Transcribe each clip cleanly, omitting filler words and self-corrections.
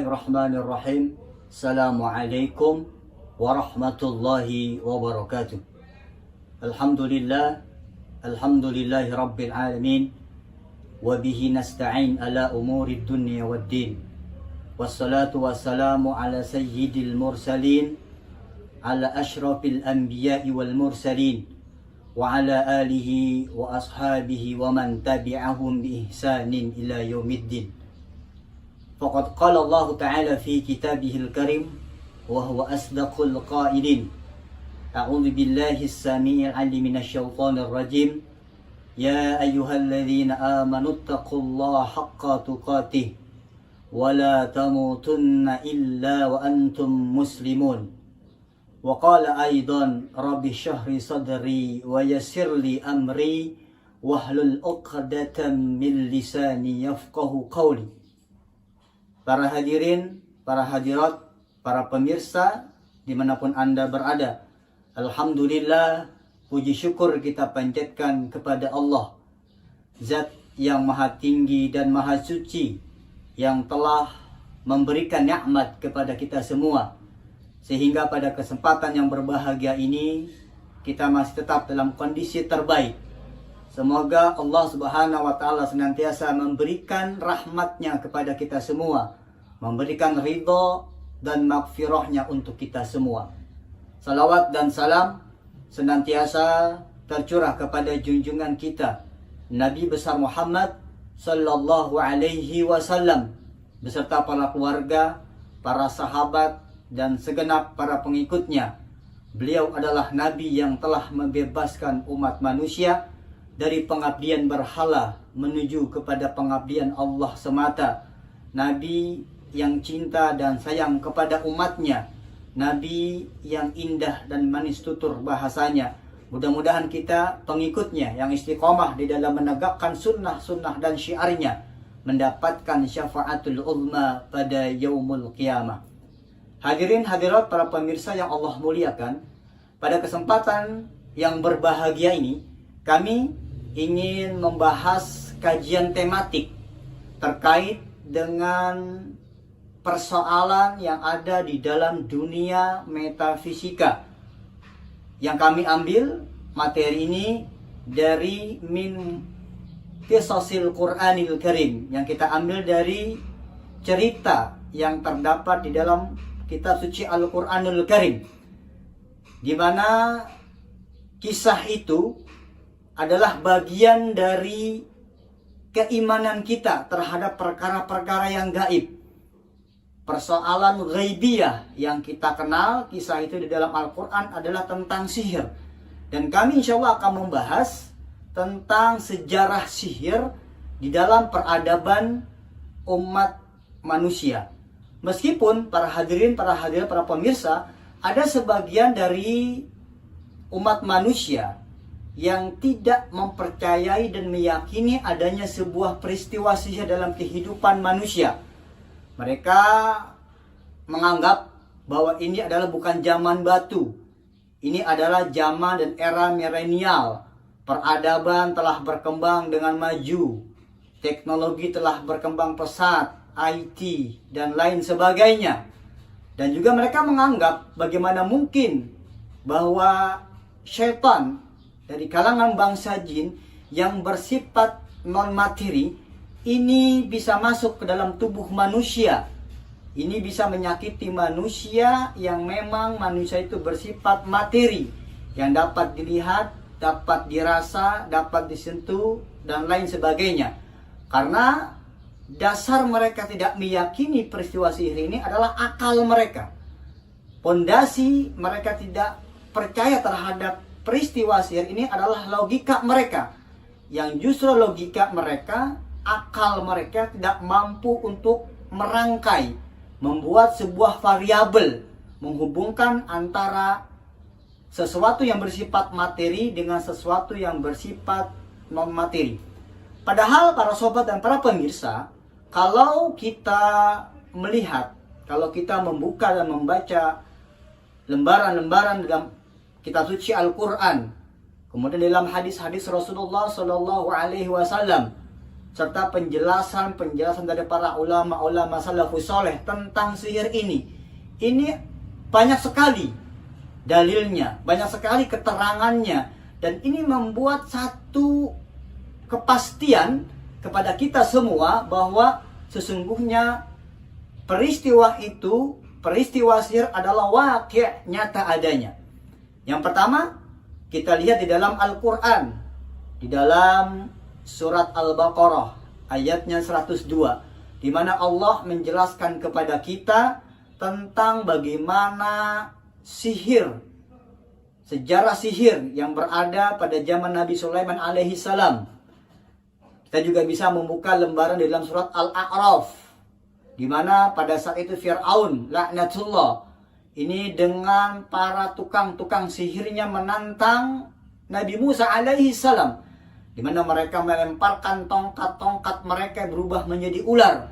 Bismillahirrahmanirrahim. Assalamualaikum warahmatullahi wabarakatuh. Alhamdulillahi rabbil alamin. Wabihi nasta'in ala umuri dunya waddin. Wassalatu wassalamu ala sayyidil mursalin, ala ashrafil anbiya'i wal mursalin, wa ala alihi wa ashabihi wa man tabi'ahum bi ihsanin ila yaumiddin. Faqad qala Allah Ta'ala fi kitabihil karim wa huwa asdaqul qailin. A'udzu billahi as-sami'il 'alim minasyaitonir rajim. Ya ayyuhalladzina amanu taqullaha haqqa tuqatih wa la tamutunna illa wa antum muslimun. Wa qala aidan rabbi shrah sadri wa yassir li amri wahlul 'uqdatam min lisani yafqahu qawli. Para hadirin, para hadirat, para pemirsa dimanapun Anda berada, alhamdulillah, puji syukur kita panjatkan kepada Allah, Zat yang maha tinggi dan maha suci, yang telah memberikan nikmat kepada kita semua, sehingga pada kesempatan yang berbahagia ini kita masih tetap dalam kondisi terbaik. Semoga Allah Subhanahu wa Ta'ala senantiasa memberikan rahmatnya kepada kita semua, memberikan ridho dan maghfirahnya untuk kita semua. Salawat dan salam senantiasa tercurah kepada junjungan kita Nabi besar Muhammad sallallahu alaihi wasallam beserta para keluarga, para sahabat dan segenap para pengikutnya. Beliau adalah Nabi yang telah membebaskan umat manusia dari pengabdian berhala menuju kepada pengabdian Allah semata. Nabi yang cinta dan sayang kepada umatnya. Nabi yang indah dan manis tutur bahasanya. Mudah-mudahan kita pengikutnya yang istiqomah di dalam menegakkan sunnah-sunnah dan syiarnya mendapatkan syafaatul uzma pada yaumul qiyamah. Hadirin hadirat para pemirsa yang Allah muliakan, pada kesempatan yang berbahagia ini kami ingin membahas kajian tematik terkait dengan persoalan yang ada di dalam dunia metafisika. Yang kami ambil materi ini dari min qisasil Qur'anil Karim, yang kita ambil dari cerita yang terdapat di dalam kitab suci Al-Qur'anul Karim, di mana kisah itu adalah bagian dari keimanan kita terhadap perkara-perkara yang gaib. Persoalan ghaibiyah yang kita kenal, kisah itu di dalam Al-Quran adalah tentang sihir. Dan kami insya Allah akan membahas tentang sejarah sihir di dalam peradaban umat manusia. Meskipun para hadirin, para hadirat, para pemirsa, ada sebagian dari umat manusia yang tidak mempercayai dan meyakini adanya sebuah peristiwa sihir dalam kehidupan manusia. Mereka menganggap bahwa ini adalah bukan zaman batu. Ini adalah zaman dan era milenial. Peradaban telah berkembang dengan maju. Teknologi telah berkembang pesat, IT, dan lain sebagainya. Dan juga mereka menganggap bagaimana mungkin bahwa syaitan dari kalangan bangsa jin yang bersifat non-materi ini bisa masuk ke dalam tubuh manusia. Ini bisa menyakiti manusia yang memang manusia itu bersifat materi, yang dapat dilihat, dapat dirasa, dapat disentuh, dan lain sebagainya. Karena dasar mereka tidak meyakini peristiwa sihir ini adalah akal mereka. Pondasi mereka tidak percaya terhadap peristiwa sihir ini adalah logika mereka, yang justru logika mereka, akal mereka tidak mampu untuk merangkai, membuat sebuah variabel, menghubungkan antara sesuatu yang bersifat materi dengan sesuatu yang bersifat non materi. Padahal para sobat dan para pemirsa, kalau kita melihat, kalau kita membuka dan membaca lembaran-lembaran dalam kitab suci Al-Quran, kemudian dalam hadis-hadis Rasulullah SAW, serta penjelasan dari para ulama-ulama salafus soleh tentang sihir ini banyak sekali dalilnya, banyak sekali keterangannya, dan ini membuat satu kepastian kepada kita semua bahwa sesungguhnya peristiwa sihir adalah waqi' nyata adanya. Yang pertama, kita lihat di dalam Al-Quran, di dalam surat Al-Baqarah ayatnya 102, di mana Allah menjelaskan kepada kita tentang bagaimana sihir, sejarah sihir yang berada pada zaman Nabi Sulaiman alaihi salam. Kita juga bisa membuka lembaran di dalam surat Al-A'raf, di mana pada saat itu Fir'aun laknatullah ini dengan para tukang-tukang sihirnya menantang Nabi Musa alaihi salam, di mana mereka melemparkan tongkat-tongkat mereka berubah menjadi ular.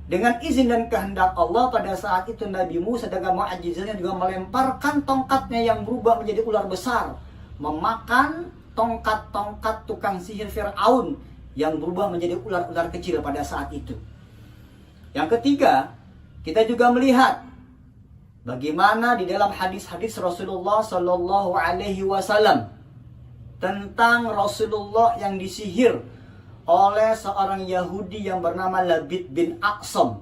Dengan izin dan kehendak Allah, pada saat itu Nabi Musa dengan mu'ajizatnya juga melemparkan tongkatnya yang berubah menjadi ular besar, memakan tongkat-tongkat tukang sihir Fir'aun yang berubah menjadi ular-ular kecil pada saat itu. Yang ketiga, kita juga melihat bagaimana di dalam hadis-hadis Rasulullah Sallallahu Alaihi Wasallam tentang Rasulullah yang disihir oleh seorang Yahudi yang bernama Labid bin Aqsam.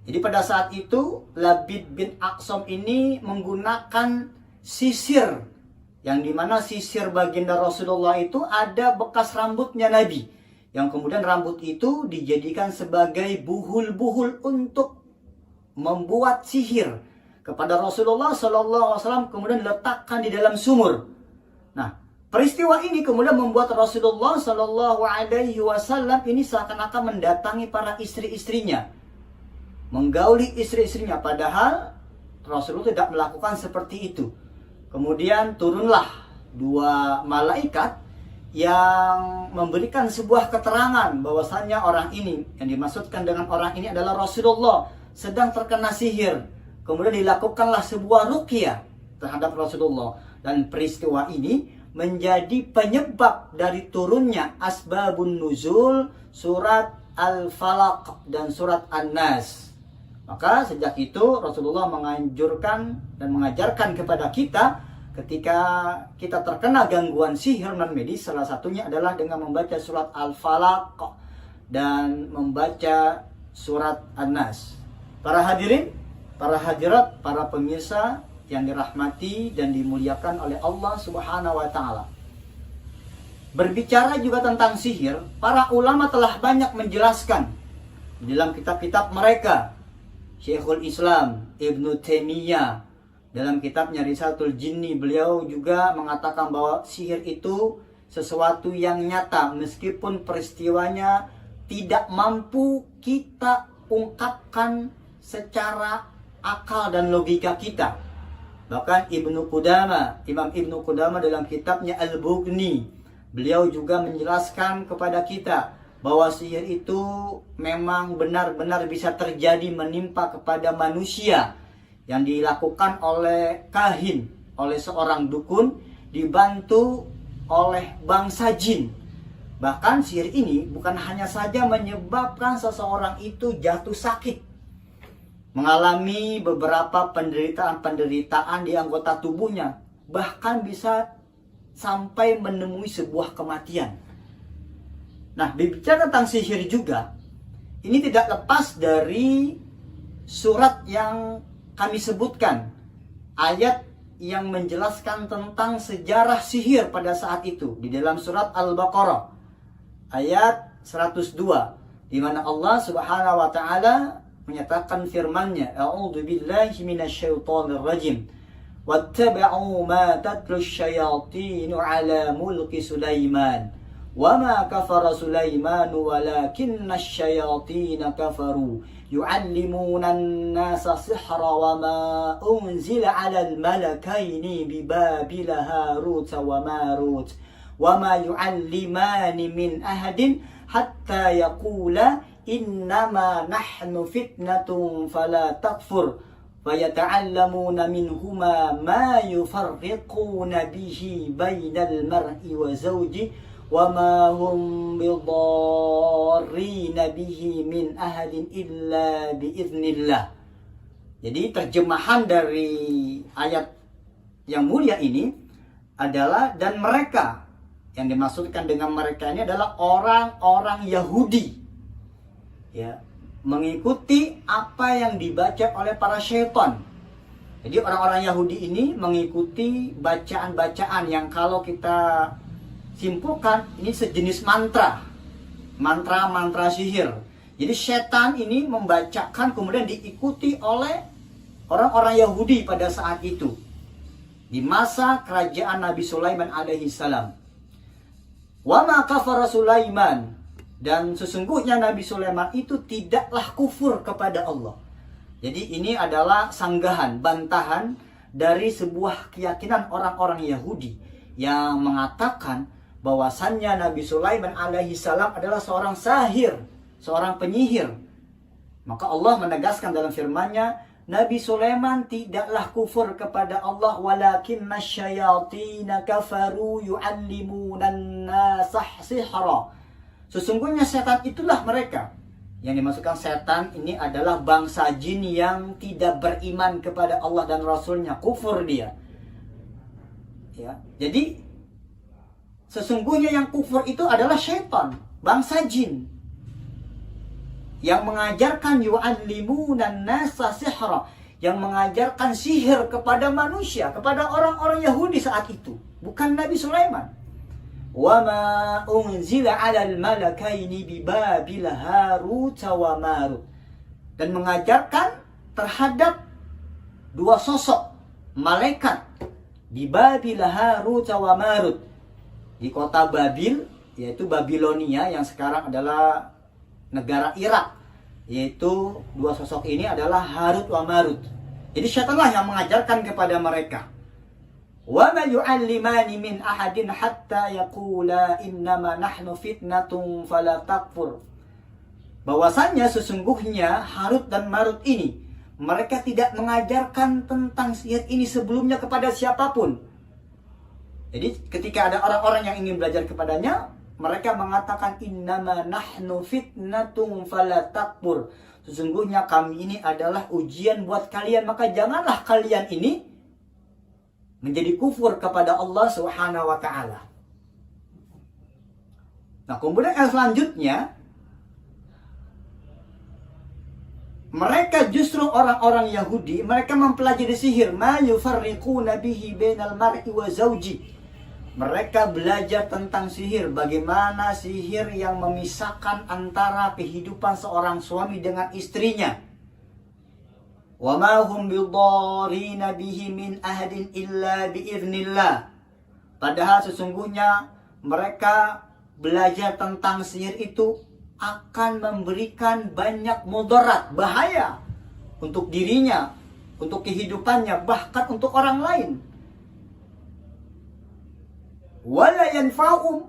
Jadi pada saat itu Labid bin Aqsam ini menggunakan sisir, yang dimana sisir baginda Rasulullah itu ada bekas rambutnya Nabi, yang kemudian rambut itu dijadikan sebagai buhul-buhul untuk membuat sihir kepada Rasulullah SAW, kemudian diletakkan di dalam sumur. Nah, peristiwa ini kemudian membuat Rasulullah Shallallahu Alaihi Wasallam ini seakan-akan mendatangi para istri-istrinya, menggauli istri-istrinya, padahal Rasulullah tidak melakukan seperti itu. Kemudian turunlah dua malaikat yang memberikan sebuah keterangan bahwasannya orang ini, yang dimaksudkan dengan orang ini adalah Rasulullah, sedang terkena sihir. Kemudian dilakukanlah sebuah ruqyah terhadap Rasulullah, dan peristiwa ini menjadi penyebab dari turunnya asbabun nuzul surat Al-Falaq dan surat An-Nas. Maka sejak itu Rasulullah menganjurkan dan mengajarkan kepada kita, ketika kita terkena gangguan sihir non medis, salah satunya adalah dengan membaca surat Al-Falaq dan membaca surat An-Nas. Para hadirin, para hadirat, para pemirsa yang dirahmati dan dimuliakan oleh Allah Subhanahu wa Ta'ala. Berbicara juga tentang sihir, para ulama telah banyak menjelaskan di dalam kitab-kitab mereka. Syekhul Islam Ibnu Taimiyah dalam kitabnya Risalatul Jinni, beliau juga mengatakan bahwa sihir itu sesuatu yang nyata, meskipun peristiwanya tidak mampu kita ungkapkan secara akal dan logika kita. Bahkan Ibnu Qudamah, Imam Ibnu Qudamah dalam kitabnya Al-Bughni, beliau juga menjelaskan kepada kita bahwa sihir itu memang benar-benar bisa terjadi menimpa kepada manusia, yang dilakukan oleh kahin, oleh seorang dukun, dibantu oleh bangsa jin. Bahkan sihir ini bukan hanya saja menyebabkan seseorang itu jatuh sakit, mengalami beberapa penderitaan di anggota tubuhnya, bahkan bisa sampai menemui sebuah kematian. Nah, berbicara tentang sihir juga, ini tidak lepas dari surat yang kami sebutkan, ayat yang menjelaskan tentang sejarah sihir pada saat itu, di dalam surat Al-Baqarah ayat 102, di mana Allah Subhanahu wa Ta'ala menyatakan firman-Nya, A'udzu billahi minasyaitonir rajim. Wattaba'u ma tatlu asyayatin 'ala mulki Sulaiman. Wa ma kafara Sulaiman walakinna asyayatin kafaru yu'allimuna an-nasa sihra wa ma unzila 'ala al-malakaini bi Babil Harut wa Marut. Wa ma yu'allimani min ahadin hatta yaqula innama nahnu fitnatun fala takfur fayata'allamuna minhuma ma yufarriquna bihi bainal mar'i wa zawji wa ma hum bidarrina bihi min ahadin illa biiznillah. Jadi terjemahan dari ayat yang mulia ini adalah, dan mereka, yang dimaksudkan dengan mereka ini adalah orang-orang Yahudi, ya, mengikuti apa yang dibaca oleh para syaitan. Jadi orang-orang Yahudi ini mengikuti bacaan-bacaan yang kalau kita simpulkan ini sejenis mantra sihir. Jadi setan ini membacakan kemudian diikuti oleh orang-orang Yahudi pada saat itu, di masa kerajaan Nabi Sulaiman alaihi salam. Wa ma kafara Sulaiman, dan sesungguhnya Nabi Sulaiman itu tidaklah kufur kepada Allah. Jadi ini adalah sanggahan, bantahan dari sebuah keyakinan orang-orang Yahudi yang mengatakan bahwasannya Nabi Sulaiman alaihi salam adalah seorang sahir, seorang penyihir. Maka Allah menegaskan dalam firman-Nya, Nabi Sulaiman tidaklah kufur kepada Allah, walakinna syayatina kafaru yu'allimunan nasah sihra. Sesungguhnya setan itulah mereka. Yang dimaksudkan setan ini adalah bangsa jin yang tidak beriman kepada Allah dan Rasulnya, kufur dia. Ya, jadi sesungguhnya yang kufur itu adalah syaitan, bangsa jin, yang mengajarkan yu'allimunan nasa sihra, yang mengajarkan sihir kepada manusia, kepada orang-orang Yahudi saat itu, bukan Nabi Sulaiman. Wa ma unzila 'alal malakaini bi Babil Harut wa Marut, dan mengajarkan terhadap dua sosok malaikat di Babil Harut wa Marut, di kota Babil, yaitu Babilonia yang sekarang adalah negara Irak. Yaitu dua sosok ini adalah Harut wa Marut. Jadi syaitanlah yang mengajarkan kepada mereka. Wa ma yu'allimani min ahadin hatta yaqula innama nahnu fitnatun fala takfur. Bahwasannya sesungguhnya Harut dan Marut ini, mereka tidak mengajarkan tentang sihir ini sebelumnya kepada siapapun. Jadi ketika ada orang-orang yang ingin belajar kepadanya, mereka mengatakan innama nahnu fitnatun fala takfur. Sesungguhnya kami ini adalah ujian buat kalian, maka janganlah kalian ini menjadi kufur kepada Allah Subhanahu wa taala. Nah, kemudian yang selanjutnya, mereka justru orang-orang Yahudi, mereka mempelajari sihir, ma yufarriquna bihi bainal mar'i wa zawji. Mereka belajar tentang sihir, bagaimana sihir yang memisahkan antara kehidupan seorang suami dengan istrinya. Wa ma hum bidarrina bihi min ahadin illa biiznillah. Padahal sesungguhnya mereka belajar tentang sihir itu akan memberikan banyak mudarat, bahaya untuk dirinya, untuk kehidupannya, bahkan untuk orang lain. Wala yanfa'um,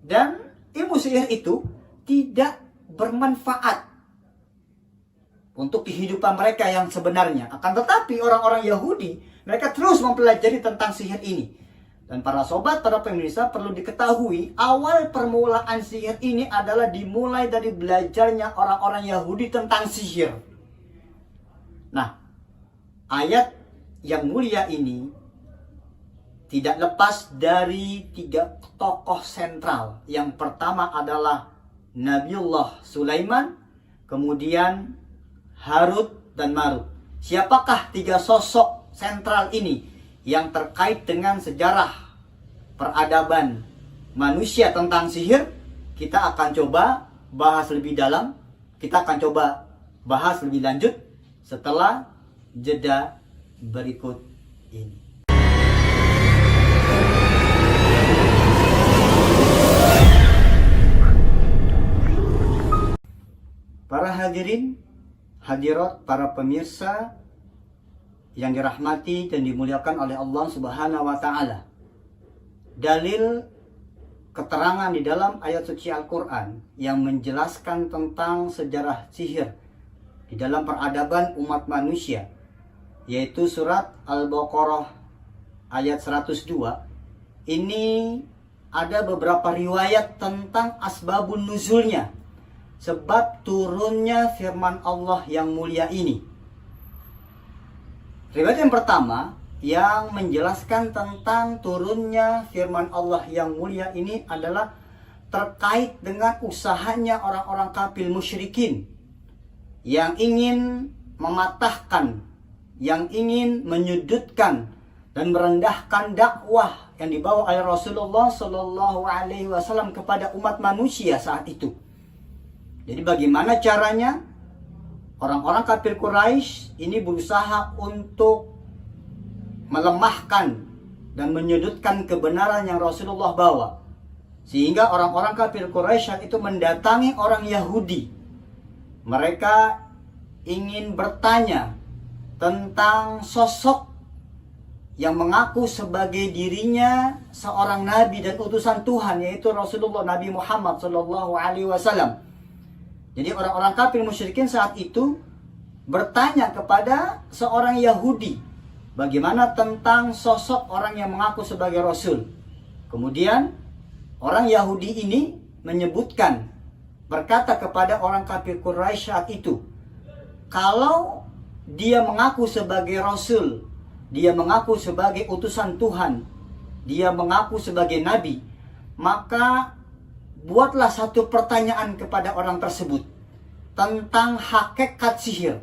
dan ilmu sihir itu tidak bermanfaat untuk kehidupan mereka yang sebenarnya. Akan tetapi orang-orang Yahudi, mereka terus mempelajari tentang sihir ini. Dan para sobat, para pemirsa, perlu diketahui, awal permulaan sihir ini adalah dimulai dari belajarnya orang-orang Yahudi tentang sihir. Nah, ayat yang mulia ini tidak lepas dari tiga tokoh sentral. Yang pertama adalah Nabiullah Sulaiman, kemudian Harut dan Marut. Siapakah tiga sosok sentral ini yang terkait dengan sejarah peradaban manusia tentang sihir? Kita akan coba bahas lebih dalam. Kita akan coba bahas lebih lanjut setelah jeda berikut ini. Para hadirin, hadirat, para pemirsa yang dirahmati dan dimuliakan oleh Allah Subhanahu wa taala. Dalil keterangan di dalam ayat suci Al-Qur'an yang menjelaskan tentang sejarah sihir di dalam peradaban umat manusia, yaitu surat Al-Baqarah ayat 102. Ini ada beberapa riwayat tentang asbabun nuzulnya, sebab turunnya firman Allah yang mulia ini. Riwayat yang pertama yang menjelaskan tentang turunnya firman Allah yang mulia ini adalah terkait dengan usahanya orang-orang kafir musyrikin yang ingin mematahkan, yang ingin menyudutkan dan merendahkan dakwah yang dibawa oleh Rasulullah Shallallahu Alaihi Wasallam kepada umat manusia saat itu. Jadi bagaimana caranya? Orang-orang kafir Quraisy ini berusaha untuk melemahkan dan menyudutkan kebenaran yang Rasulullah bawa. Sehingga orang-orang kafir Quraisy itu mendatangi orang Yahudi. Mereka ingin bertanya tentang sosok yang mengaku sebagai dirinya seorang nabi dan utusan Tuhan, yaitu Rasulullah Nabi Muhammad Shallallahu Alaihi Wasallam. Jadi orang-orang kafir musyrikin saat itu bertanya kepada seorang Yahudi, bagaimana tentang sosok orang yang mengaku sebagai Rasul. Kemudian orang Yahudi ini menyebutkan, berkata kepada orang kafir Quraisy saat itu, kalau dia mengaku sebagai Rasul, dia mengaku sebagai utusan Tuhan, dia mengaku sebagai Nabi, maka buatlah satu pertanyaan kepada orang tersebut tentang hakikat sihir.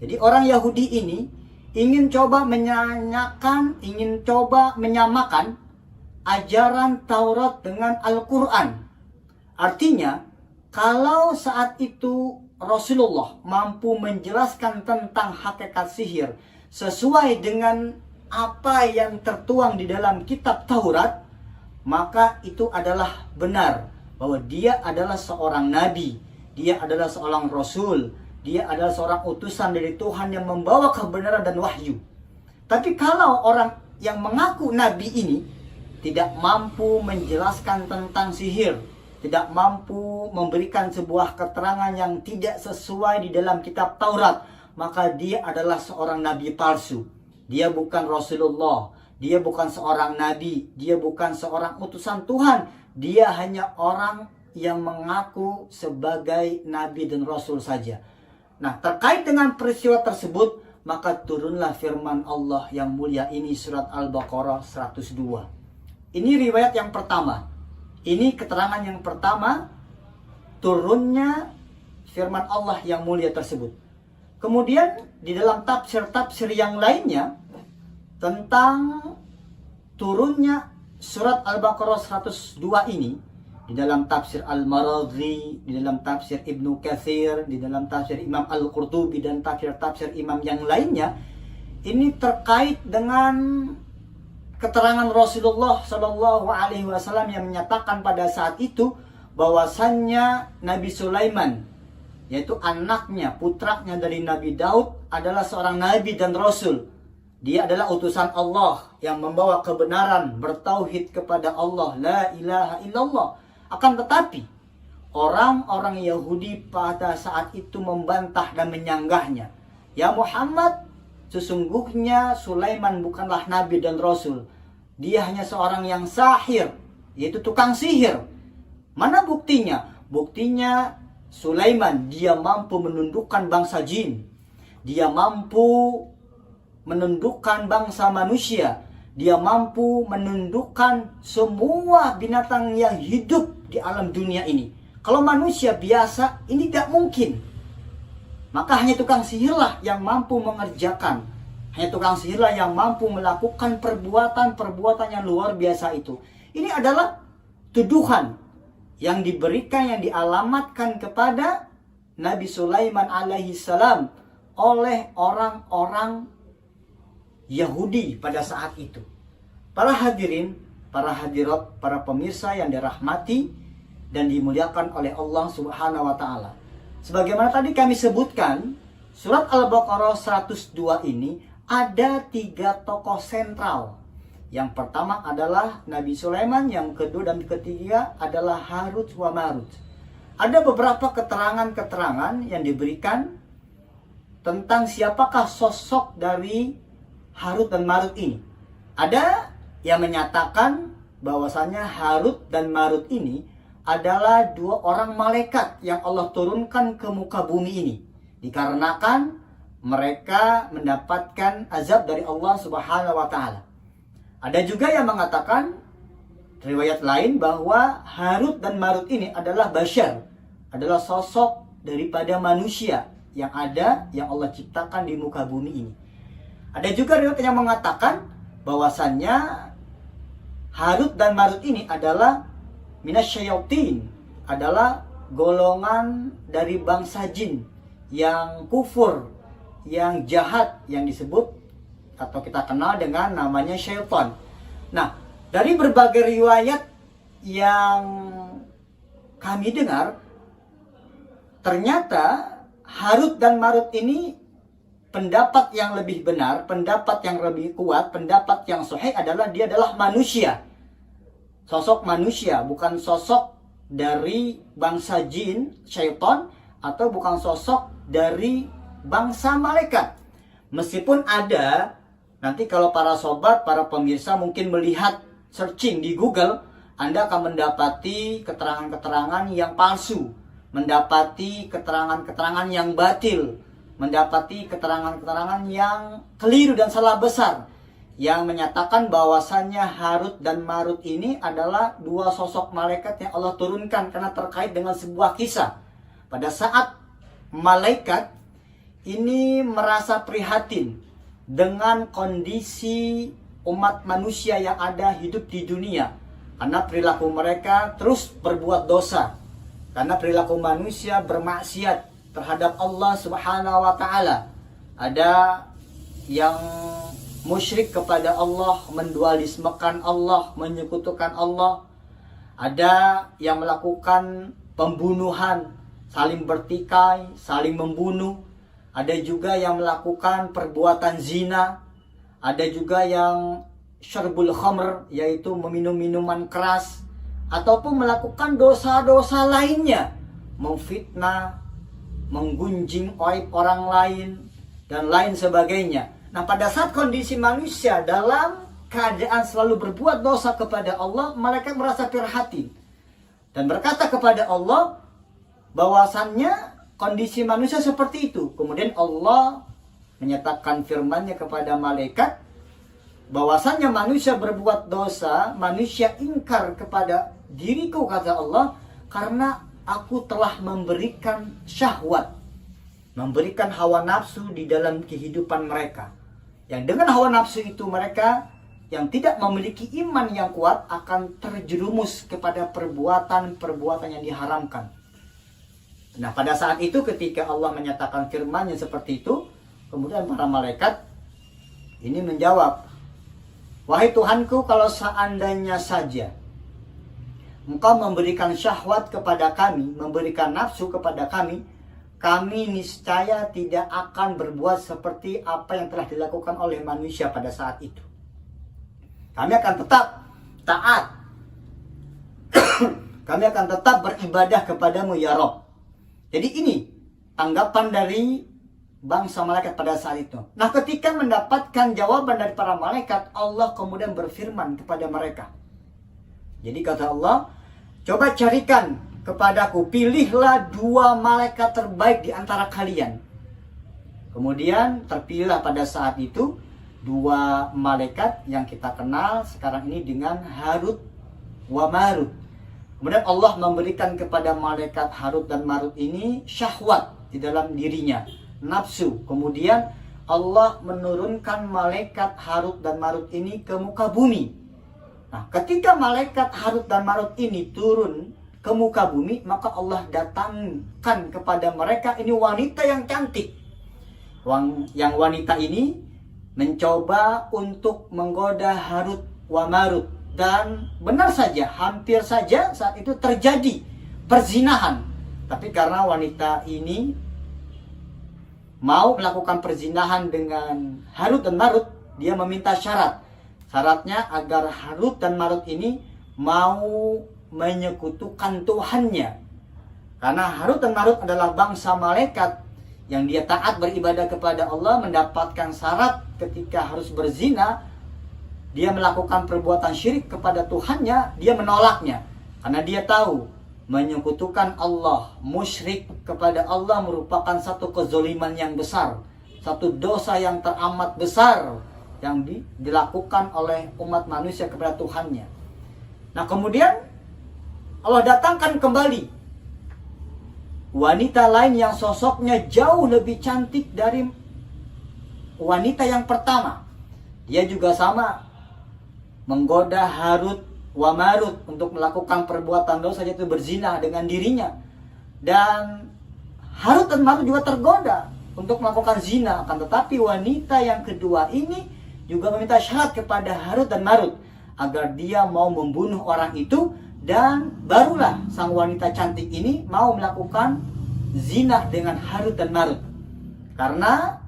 Jadi orang Yahudi ini ingin coba menyanyikan, ingin coba menyamakan ajaran Taurat dengan Al-Quran. Artinya, kalau saat itu Rasulullah mampu menjelaskan tentang hakikat sihir sesuai dengan apa yang tertuang di dalam kitab Taurat, maka itu adalah benar bahwa dia adalah seorang nabi, dia adalah seorang rasul, dia adalah seorang utusan dari Tuhan yang membawa kebenaran dan wahyu. Tapi kalau orang yang mengaku nabi ini tidak mampu menjelaskan tentang sihir, tidak mampu memberikan sebuah keterangan yang tidak sesuai di dalam kitab Taurat, maka dia adalah seorang nabi palsu. Dia bukan Rasulullah, dia bukan seorang nabi, dia bukan seorang utusan Tuhan. Dia hanya orang yang mengaku sebagai nabi dan rasul saja. Nah, terkait dengan peristiwa tersebut, maka turunlah firman Allah yang mulia ini, surat Al-Baqarah 102. Ini riwayat yang pertama. Ini keterangan yang pertama, turunnya firman Allah yang mulia tersebut. Kemudian di dalam tafsir-tafsir yang lainnya tentang turunnya surat Al-Baqarah 102 ini, di dalam tafsir Al-Maradhi, di dalam tafsir Ibnu Katsir, di dalam tafsir Imam Al-Qurtubi dan tafsir-tafsir imam yang lainnya, ini terkait dengan keterangan Rasulullah Shallallahu Alaihi Wasallam yang menyatakan pada saat itu bahwasannya Nabi Sulaiman, yaitu anaknya, putranya dari Nabi Daud, adalah seorang nabi dan rasul. Dia adalah utusan Allah yang membawa kebenaran, bertauhid kepada Allah, la ilaha illallah. Akan tetapi orang-orang Yahudi pada saat itu membantah dan menyanggahnya. Ya Muhammad, sesungguhnya Sulaiman bukanlah nabi dan rasul. Dia hanya seorang yang sahir, yaitu tukang sihir. Mana buktinya? Buktinya Sulaiman, dia mampu menundukkan bangsa jin. Dia mampu menundukkan bangsa manusia. Dia mampu menundukkan semua binatang yang hidup di alam dunia ini. Kalau manusia biasa, ini tidak mungkin. Maka hanya tukang sihirlah yang mampu mengerjakan. Hanya tukang sihirlah yang mampu melakukan perbuatan-perbuatan yang luar biasa itu. Ini adalah tuduhan yang diberikan, yang dialamatkan kepada Nabi Sulaiman alaihi salam oleh orang-orang Yahudi pada saat itu. Para hadirin, para hadirat, para pemirsa yang dirahmati dan dimuliakan oleh Allah Subhanahu wa taala. Sebagaimana tadi kami sebutkan, surat Al-Baqarah 102 ini ada 3 tokoh sentral. Yang pertama adalah Nabi Sulaiman, yang kedua dan ketiga adalah Harut wa Marut. Ada beberapa keterangan-keterangan yang diberikan tentang siapakah sosok dari Harut dan Marut ini. Ada yang menyatakan bahwasanya Harut dan Marut ini adalah dua orang malaikat yang Allah turunkan ke muka bumi ini. Dikarenakan mereka mendapatkan azab dari Allah Subhanahu wa taala. Ada juga yang mengatakan riwayat lain bahwa Harut dan Marut ini adalah bashar, adalah sosok daripada manusia yang ada, yang Allah ciptakan di muka bumi ini. Ada juga riwayat yang mengatakan bahwasannya Harut dan Marut ini adalah minasyayatin, adalah golongan dari bangsa jin yang kufur, yang jahat, yang disebut atau kita kenal dengan namanya syaitan. Nah, dari berbagai riwayat yang kami dengar, ternyata Harut dan Marut ini pendapat yang lebih benar, pendapat yang lebih kuat, pendapat yang sahih adalah dia adalah manusia. Sosok manusia, bukan sosok dari bangsa jin, syaitan, atau bukan sosok dari bangsa malaikat. Meskipun ada, nanti kalau para sobat, para pemirsa mungkin melihat searching di Google, Anda akan mendapati keterangan-keterangan yang palsu, mendapati keterangan-keterangan yang batil, mendapati keterangan-keterangan yang keliru dan salah besar, yang menyatakan bahwasannya Harut dan Marut ini adalah dua sosok malaikat yang Allah turunkan karena terkait dengan sebuah kisah. Pada saat malaikat ini merasa prihatin dengan kondisi umat manusia yang ada hidup di dunia, karena perilaku mereka terus berbuat dosa, karena perilaku manusia bermaksiat terhadap Allah Subhanahu wa taala. Ada yang musyrik kepada Allah, mendualismekan Allah, menyekutukan Allah. Ada yang melakukan pembunuhan, saling bertikai, saling membunuh. Ada juga yang melakukan perbuatan zina. Ada juga yang syarbul khamr, yaitu meminum minuman keras, ataupun melakukan dosa-dosa lainnya, memfitnah, menggunjing aib orang lain, dan lain sebagainya. Nah, pada saat kondisi manusia dalam keadaan selalu berbuat dosa kepada Allah, mereka merasa prihatin dan berkata kepada Allah bahwasannya kondisi manusia seperti itu. Kemudian Allah menyatakan firman-Nya kepada malaikat bahwasannya manusia berbuat dosa, manusia ingkar kepada diriku, kata Allah, karena aku telah memberikan syahwat, memberikan hawa nafsu di dalam kehidupan mereka. Yang dengan hawa nafsu itu mereka yang tidak memiliki iman yang kuat akan terjerumus kepada perbuatan-perbuatan yang diharamkan. Nah, pada saat itu ketika Allah menyatakan firman-Nya seperti itu, kemudian para malaikat ini menjawab, "Wahai Tuhanku, kalau seandainya saja Engkau memberikan syahwat kepada kami, memberikan nafsu kepada kami, kami niscaya tidak akan berbuat seperti apa yang telah dilakukan oleh manusia pada saat itu. Kami akan tetap taat. Kami akan tetap beribadah kepadamu ya Rabb." Jadi ini tanggapan dari bangsa malaikat pada saat itu. Nah, ketika mendapatkan jawaban dari para malaikat, Allah kemudian berfirman kepada mereka. Jadi kata Allah, "Coba carikan kepadaku, pilihlah 2 malaikat terbaik di antara kalian." Kemudian terpilihlah pada saat itu 2 malaikat yang kita kenal sekarang ini dengan Harut wa Marut. Kemudian Allah memberikan kepada malaikat Harut dan Marut ini syahwat di dalam dirinya, nafsu. Kemudian Allah menurunkan malaikat Harut dan Marut ini ke muka bumi. Nah, ketika malaikat Harut dan Marut ini turun ke muka bumi, maka Allah datangkan kepada mereka ini wanita yang cantik. Yang wanita ini mencoba untuk menggoda Harut wa Marut. Dan benar saja, hampir saja saat itu terjadi perzinahan. Tapi karena wanita ini mau melakukan perzinahan dengan Harut dan Marut, dia meminta syarat. Syaratnya agar Harut dan Marut ini mau menyekutukan Tuhannya. Karena Harut dan Marut adalah bangsa malaikat yang dia taat beribadah kepada Allah, mendapatkan syarat ketika harus berzina, dia melakukan perbuatan syirik kepada Tuhannya, dia menolaknya. Karena dia tahu menyekutukan Allah, musyrik kepada Allah merupakan satu kezaliman yang besar, satu dosa yang teramat besar yang dilakukan oleh umat manusia kepada Tuhannya. Nah, kemudian Allah datangkan kembali wanita lain yang sosoknya jauh lebih cantik dari wanita yang pertama. Dia juga sama menggoda Harut wa Marut untuk melakukan perbuatan dosa, yaitu berzina dengan dirinya. Dan Harut dan Marut juga tergoda untuk melakukan zina. Akan tetapi wanita yang kedua ini juga meminta syarat kepada Harut dan Marut agar dia mau membunuh orang itu, dan barulah sang wanita cantik ini mau melakukan zina dengan Harut dan Marut. Karena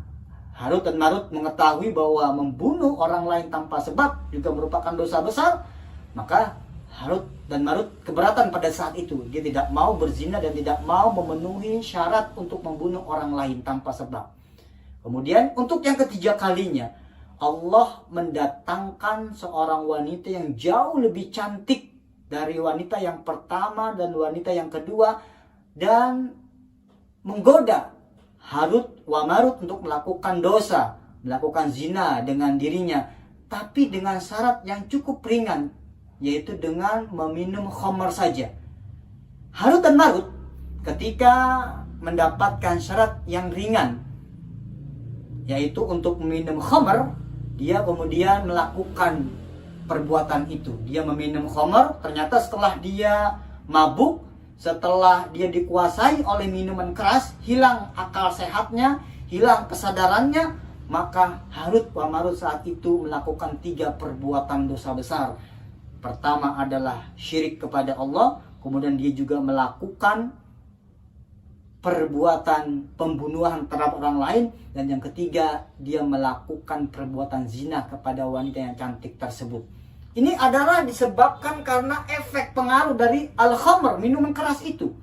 Harut dan Marut mengetahui bahwa membunuh orang lain tanpa sebab juga merupakan dosa besar, maka Harut dan Marut keberatan pada saat itu. Dia tidak mau berzina dan tidak mau memenuhi syarat untuk membunuh orang lain tanpa sebab. Kemudian untuk yang ketiga kalinya, Allah mendatangkan seorang wanita yang jauh lebih cantik dari wanita yang pertama dan wanita yang kedua, dan menggoda Harut wa Marut untuk melakukan dosa, melakukan zina dengan dirinya, tapi dengan syarat yang cukup ringan, yaitu dengan meminum khamar saja. Harut dan Marut ketika mendapatkan syarat yang ringan, yaitu untuk meminum khamar, dia kemudian melakukan perbuatan itu. Dia meminum khamar, ternyata setelah dia mabuk, setelah dia dikuasai oleh minuman keras, hilang akal sehatnya, hilang kesadarannya, maka Harut wa Marut saat itu melakukan 3 perbuatan dosa besar. Pertama adalah syirik kepada Allah, kemudian dia juga melakukan perbuatan pembunuhan terhadap orang lain, dan yang ketiga dia melakukan perbuatan zina kepada wanita yang cantik tersebut. Ini adalah disebabkan karena efek pengaruh dari al-khamr, minuman keras itu.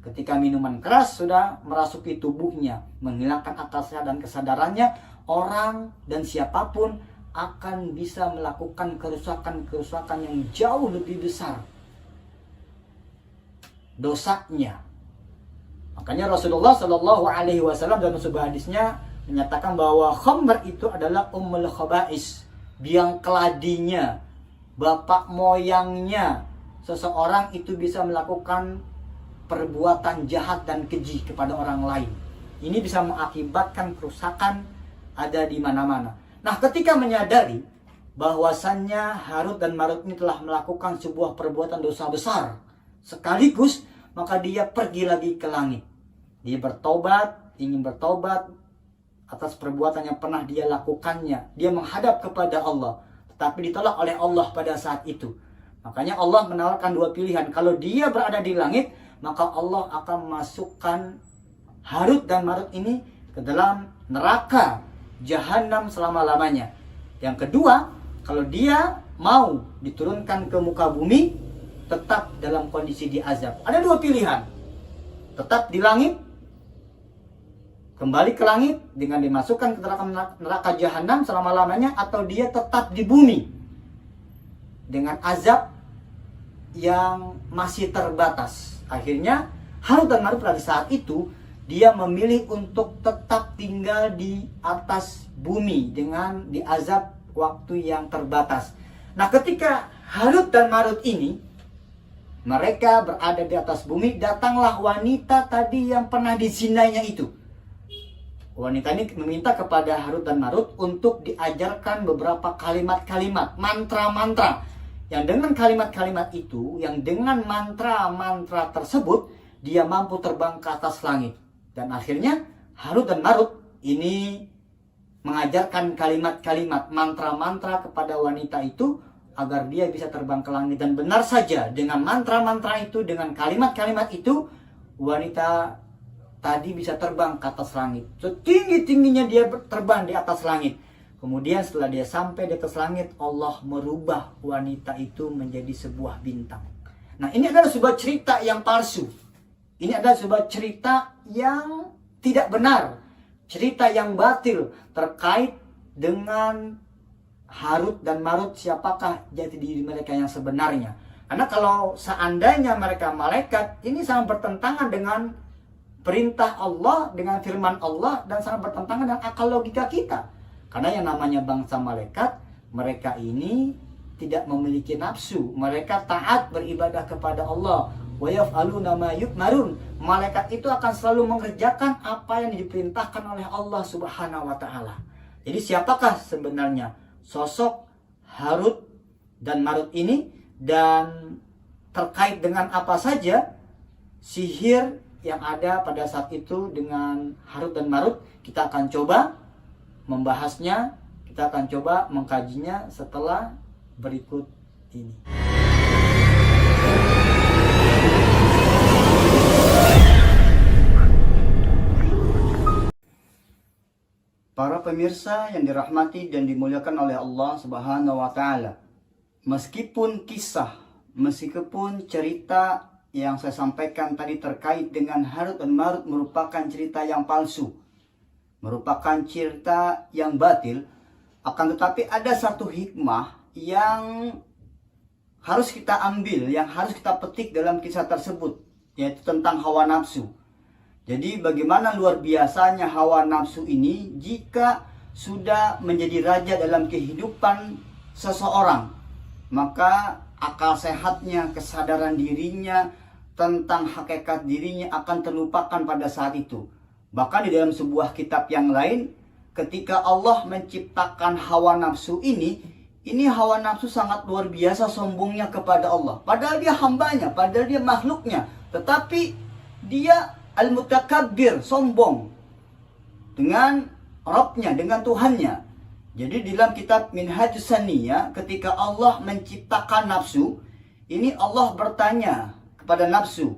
Ketika minuman keras sudah merasuki tubuhnya, menghilangkan akal sehat dan kesadarannya, orang dan siapapun akan bisa melakukan kerusakan-kerusakan yang jauh lebih besar dosanya. Makanya Rasulullah Shallallahu Alaihi Wasallam dalam sebuah hadisnya menyatakan bahwa khamr itu adalah ummul khaba'is, biang keladinya, bapak moyangnya seseorang itu bisa melakukan perbuatan jahat dan keji kepada orang lain. Ini bisa mengakibatkan kerusakan ada di mana-mana. Nah, ketika menyadari bahwasannya Harut dan Marut ini telah melakukan sebuah perbuatan dosa besar sekaligus, maka dia pergi lagi ke langit. Dia bertobat, ingin bertobat atas perbuatan yang pernah dia lakukannya. Dia menghadap kepada Allah, tetapi ditolak oleh Allah pada saat itu. Makanya Allah menawarkan 2 pilihan. Kalau dia berada di langit, maka Allah akan memasukkan Harut dan Marut ini ke dalam neraka Jahannam selama-lamanya. Yang kedua, kalau dia mau diturunkan ke muka bumi, tetap dalam kondisi diazab. Ada 2 pilihan. Tetap di langit, kembali ke langit dengan dimasukkan ke neraka Jahannam selama-lamanya, atau dia tetap di bumi dengan azab yang masih terbatas. Akhirnya Harut dan Marut pada saat itu dia memilih untuk tetap tinggal di atas bumi dengan diazab waktu yang terbatas. Nah, ketika Harut dan Marut ini mereka berada di atas bumi, datanglah wanita tadi yang pernah dizinainya itu. Wanita ini meminta kepada Harut dan Marut untuk diajarkan beberapa kalimat-kalimat, mantra-mantra. Yang dengan kalimat-kalimat itu, yang dengan mantra-mantra tersebut, dia mampu terbang ke atas langit. Dan akhirnya Harut dan Marut ini mengajarkan kalimat-kalimat, mantra-mantra kepada wanita itu agar dia bisa terbang ke langit. Dan benar saja, dengan mantra-mantra itu, dengan kalimat-kalimat itu, wanita tadi bisa terbang ke atas langit. Setinggi-tingginya dia terbang di atas langit. Kemudian setelah dia sampai di atas langit, Allah merubah wanita itu menjadi sebuah bintang. Nah, ini adalah sebuah cerita yang palsu. Ini adalah sebuah cerita yang tidak benar. Cerita yang batil terkait dengan Harut dan Marut siapakah jati diri mereka yang sebenarnya. Karena kalau seandainya mereka malaikat, ini sangat bertentangan dengan perintah Allah, dengan firman Allah, dan sangat bertentangan dengan akal logika kita. Karena yang namanya bangsa malaikat, mereka ini tidak memiliki nafsu. Mereka taat beribadah kepada Allah. Wa yaf'aluna ma yu'marun. Malaikat itu akan selalu mengerjakan apa yang diperintahkan oleh Allah Subhanahu wa taala. Jadi siapakah sebenarnya sosok Harut dan Marut ini, dan terkait dengan apa saja sihir yang ada pada saat itu dengan Harut dan Marut? Kita akan coba membahasnya, kita akan coba mengkajinya setelah berikut ini. Para pemirsa yang dirahmati dan dimuliakan oleh Allah Subhanahu wa taala. Meskipun cerita yang saya sampaikan tadi terkait dengan Harut dan Marut merupakan cerita yang palsu, merupakan cerita yang batil, akan tetapi ada satu hikmah yang harus kita ambil, yang harus kita petik dalam kisah tersebut, yaitu tentang hawa nafsu. Jadi bagaimana luar biasanya hawa nafsu ini jika sudah menjadi raja dalam kehidupan seseorang. Maka akal sehatnya, kesadaran dirinya tentang hakikat dirinya akan terlupakan pada saat itu. Bahkan di dalam sebuah kitab yang lain, ketika Allah menciptakan hawa nafsu ini hawa nafsu sangat luar biasa sombongnya kepada Allah. Padahal dia hambanya, padahal dia makhluknya. Tetapi dia al-mutakabbir, sombong dengan Rabbnya, dengan Tuhannya. Jadi di dalam kitab Minhajus Saniyah, ketika Allah menciptakan nafsu, ini Allah bertanya kepada nafsu,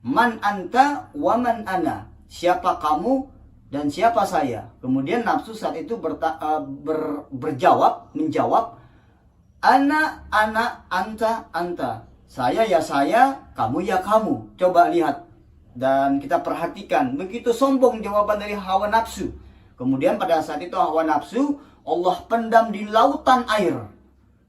man anta wa man ana, siapa kamu dan siapa saya. Kemudian nafsu saat itu menjawab, ana, anta, saya ya saya, kamu ya kamu. Coba lihat dan kita perhatikan, begitu sombong jawaban dari hawa nafsu. Kemudian pada saat itu hawa nafsu Allah pendam di lautan air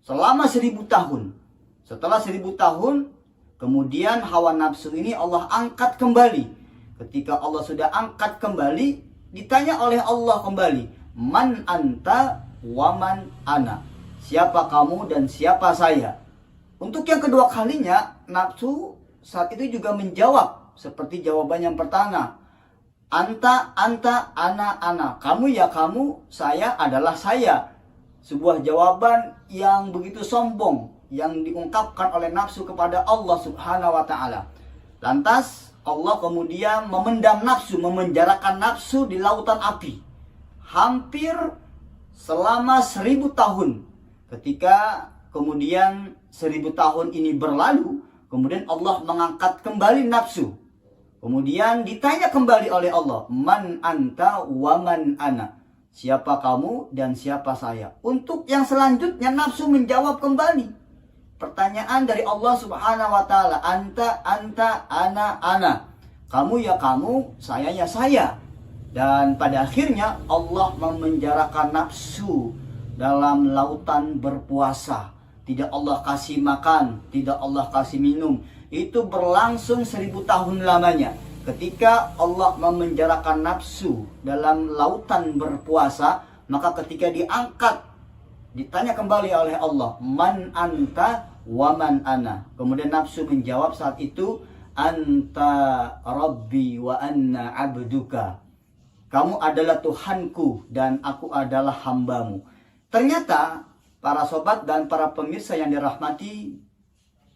selama 1000 tahun. Setelah 1000 tahun, kemudian hawa nafsu ini Allah angkat kembali. Ketika Allah sudah angkat kembali, ditanya oleh Allah kembali, man anta wa man ana, siapa kamu dan siapa saya. Untuk yang kedua kalinya, nafsu saat itu juga menjawab seperti jawaban yang pertama, anta, ana, kamu ya kamu, saya adalah saya. Sebuah jawaban yang begitu sombong yang diungkapkan oleh nafsu kepada Allah Subhanahu wa taala. Lantas Allah kemudian memendam nafsu, memenjarakan nafsu di lautan api hampir selama 1000 tahun. Ketika kemudian 1000 tahun ini berlalu, kemudian Allah mengangkat kembali nafsu. Kemudian ditanya kembali oleh Allah, man anta wa man ana, siapa kamu dan siapa saya. Untuk yang selanjutnya nafsu menjawab kembali pertanyaan dari Allah Subhanahu wa taala, anta, ana, kamu ya kamu, saya ya saya. Dan pada akhirnya Allah memenjarakan nafsu dalam lautan berpuasa. Tidak Allah kasih makan, tidak Allah kasih minum. Itu berlangsung 1000 tahun lamanya. Ketika Allah memenjarakan nafsu dalam lautan berpuasa, maka ketika diangkat, ditanya kembali oleh Allah, man anta wa man ana. Kemudian nafsu menjawab saat itu, anta rabbi wa anna abduka, kamu adalah Tuhanku dan aku adalah hambamu. Ternyata para sobat dan para pemirsa yang dirahmati,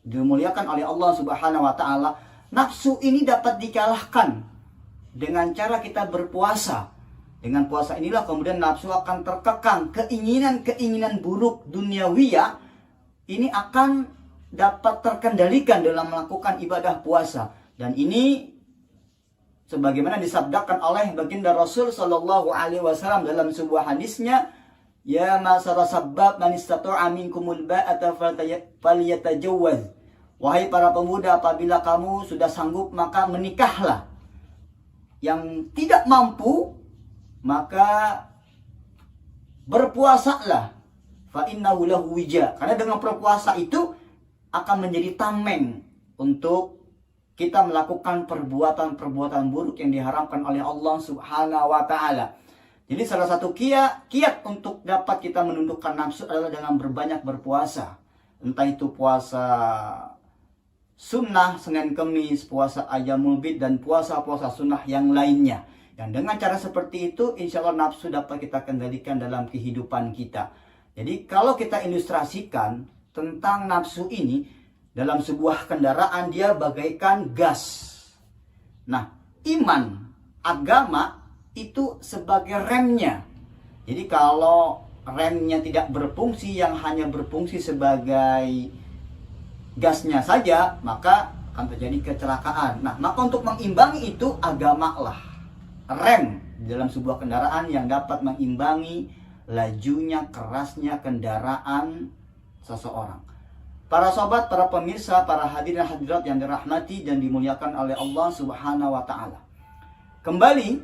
dimuliakan oleh Allah Subhanahu wa taala, nafsu ini dapat dikalahkan dengan cara kita berpuasa. Dengan puasa inilah kemudian nafsu akan terkekang. Keinginan-keinginan buruk duniawiyah ini akan dapat terkendalikan dalam melakukan ibadah puasa. Dan ini sebagaimana disabdakan oleh baginda Rasul sallallahu alaihi wasallam dalam sebuah hadisnya, ya masara sabbab man istata'a minkumul ba'ata falyatajawwaz. Wahai para pemuda, apabila kamu sudah sanggup maka menikahlah. Yang tidak mampu maka berpuasalah. fa innahu lahu wija. Karena dengan berpuasa itu akan menjadi tameng untuk kita melakukan perbuatan-perbuatan buruk yang diharamkan oleh Allah Subhanahu wa taala. Jadi salah satu kiat untuk dapat kita menundukkan nafsu adalah dengan berbanyak berpuasa. Entah itu puasa sunnah Senin Kemis, puasa Ayyamul Bid, dan puasa-puasa sunnah yang lainnya. Dan dengan cara seperti itu, insya Allah nafsu dapat kita kendalikan dalam kehidupan kita. Jadi kalau kita ilustrasikan tentang nafsu ini, dalam sebuah kendaraan dia bagaikan gas. Nah, iman, agama itu sebagai remnya. Jadi kalau remnya tidak berfungsi, yang hanya berfungsi sebagai gasnya saja, maka akan terjadi kecelakaan. Nah, maka untuk mengimbangi itu agamalah rem dalam sebuah kendaraan yang dapat mengimbangi lajunya, kerasnya kendaraan seseorang. Para sahabat, para pemirsa, para hadirin hadirat yang dirahmati dan dimuliakan oleh Allah Subhanahu wa taala. Kembali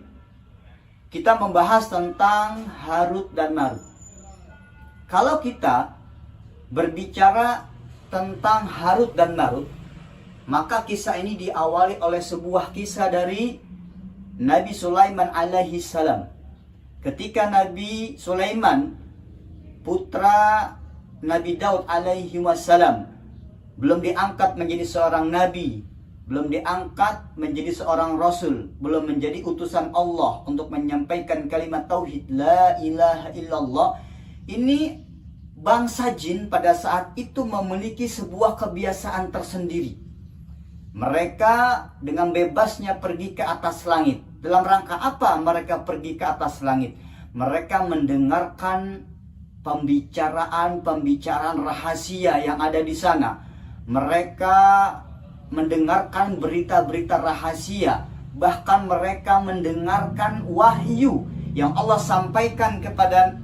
kita membahas tentang Harut dan Marut. Kalau kita berbicara tentang Harut dan Marut, maka kisah ini diawali oleh sebuah kisah dari Nabi Sulaiman alaihi salam. Ketika Nabi Sulaiman, putra Nabi Daud alaihi wassalam, belum diangkat menjadi seorang nabi, belum diangkat menjadi seorang rasul, belum menjadi utusan Allah untuk menyampaikan kalimat tauhid la ilaha illallah. Ini bangsa jin pada saat itu memiliki sebuah kebiasaan tersendiri. Mereka dengan bebasnya pergi ke atas langit. Dalam rangka apa mereka pergi ke atas langit? Mereka mendengarkan pembicaraan rahasia yang ada di sana. Mereka mendengarkan berita-berita rahasia. Bahkan mereka mendengarkan wahyu yang Allah sampaikan kepada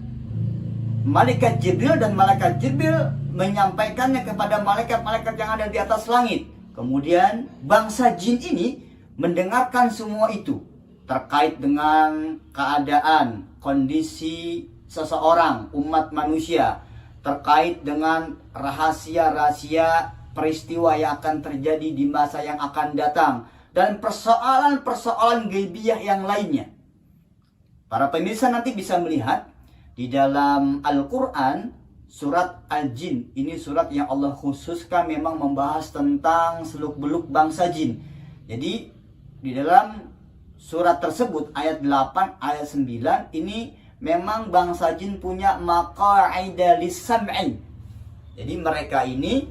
malaikat Jibril, dan malaikat Jibril menyampaikannya kepada malaikat-malaikat yang ada di atas langit. Kemudian bangsa jin ini mendengarkan semua itu terkait dengan keadaan, kondisi seseorang, umat manusia, terkait dengan rahasia-rahasia peristiwa yang akan terjadi di masa yang akan datang, dan persoalan-persoalan gaibiyah yang lainnya. Para pemirsa nanti bisa melihat di dalam Al-Quran, surat Al-Jin, ini surat yang Allah khususkan memang membahas tentang seluk-beluk bangsa jin. Jadi di dalam surat tersebut ayat 8, ayat 9 ini memang bangsa jin punya maqa'ida lis-sam'i. Jadi mereka ini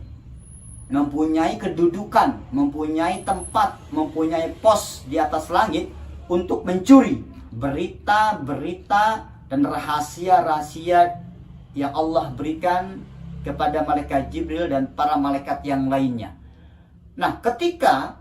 mempunyai kedudukan, mempunyai tempat, mempunyai pos di atas langit untuk mencuri berita-berita dan rahasia-rahasia yang Allah berikan kepada malaikat Jibril dan para malaikat yang lainnya. Nah, ketika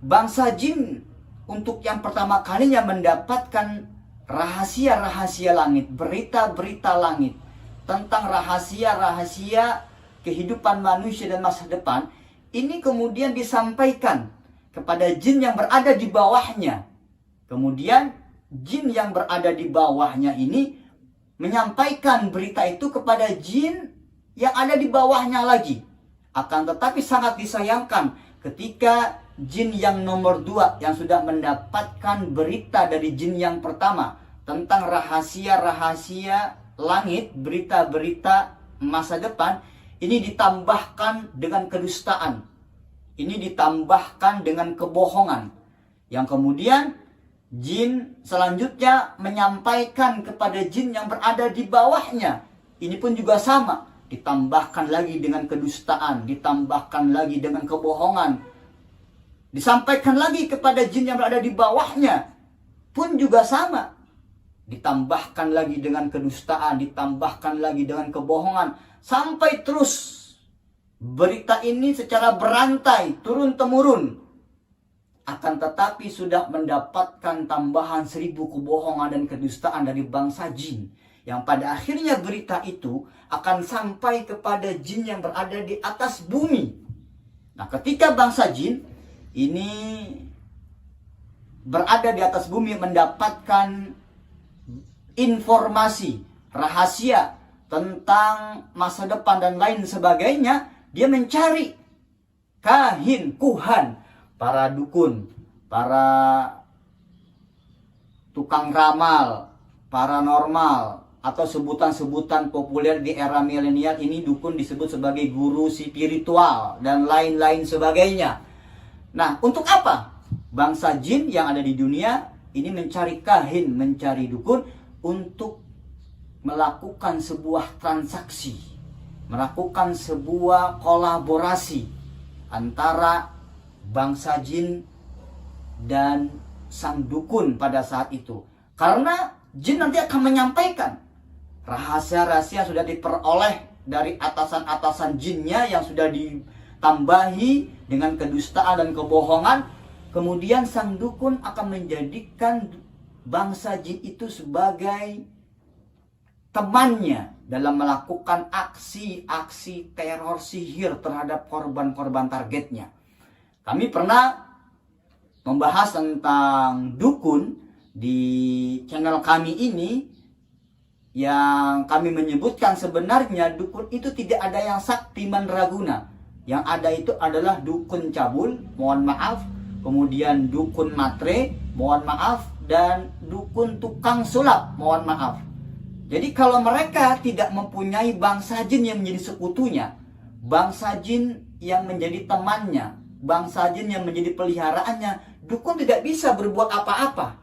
bangsa jin untuk yang pertama kalinya mendapatkan rahasia-rahasia langit, berita-berita langit tentang rahasia-rahasia kehidupan manusia dan masa depan, ini kemudian disampaikan kepada jin yang berada di bawahnya. Kemudian jin yang berada di bawahnya ini menyampaikan berita itu kepada jin yang ada di bawahnya lagi. Akan tetapi sangat disayangkan ketika jin yang nomor 2 yang sudah mendapatkan berita dari jin yang pertama tentang rahasia-rahasia langit, berita-berita masa depan, ini ditambahkan dengan kedustaan. Ini ditambahkan dengan kebohongan. Yang kemudian jin selanjutnya menyampaikan kepada jin yang berada di bawahnya. Ini pun juga sama. Ditambahkan lagi dengan kedustaan. Ditambahkan lagi dengan kebohongan. Disampaikan lagi kepada jin yang berada di bawahnya. Pun juga sama. Ditambahkan lagi dengan kedustaan. Ditambahkan lagi dengan kebohongan. Sampai terus berita ini secara berantai, turun-temurun. Akan tetapi sudah mendapatkan tambahan 1000 kebohongan dan kedustaan dari bangsa jin. Yang pada akhirnya berita itu akan sampai kepada jin yang berada di atas bumi. Nah, ketika bangsa jin ini berada di atas bumi mendapatkan informasi, rahasia tentang masa depan dan lain sebagainya, dia mencari kahin, kuhan, para dukun, para tukang ramal, paranormal, atau sebutan-sebutan populer di era milenial ini, dukun disebut sebagai guru spiritual dan lain-lain sebagainya. Nah, untuk apa bangsa jin yang ada di dunia ini mencari kahin, mencari dukun untuk melakukan sebuah transaksi, melakukan sebuah kolaborasi antara bangsa jin dan sang dukun pada saat itu. Karena jin nanti akan menyampaikan rahasia-rahasia sudah diperoleh dari atasan-atasan jinnya yang sudah ditambahi dengan kedustaan dan kebohongan. Kemudian sang dukun akan menjadikan bangsa jin itu sebagai temannya dalam melakukan aksi-aksi teror sihir terhadap korban-korban targetnya. Kami pernah membahas tentang dukun di channel kami ini, yang kami menyebutkan sebenarnya dukun itu tidak ada yang sakti mandraguna. Yang ada itu adalah dukun cabul, mohon maaf, kemudian dukun matre, mohon maaf, dan dukun tukang sulap, mohon maaf. Jadi kalau mereka tidak mempunyai bangsa jin yang menjadi sekutunya, bangsa jin yang menjadi temannya, bangsa jin yang menjadi peliharaannya, dukun tidak bisa berbuat apa-apa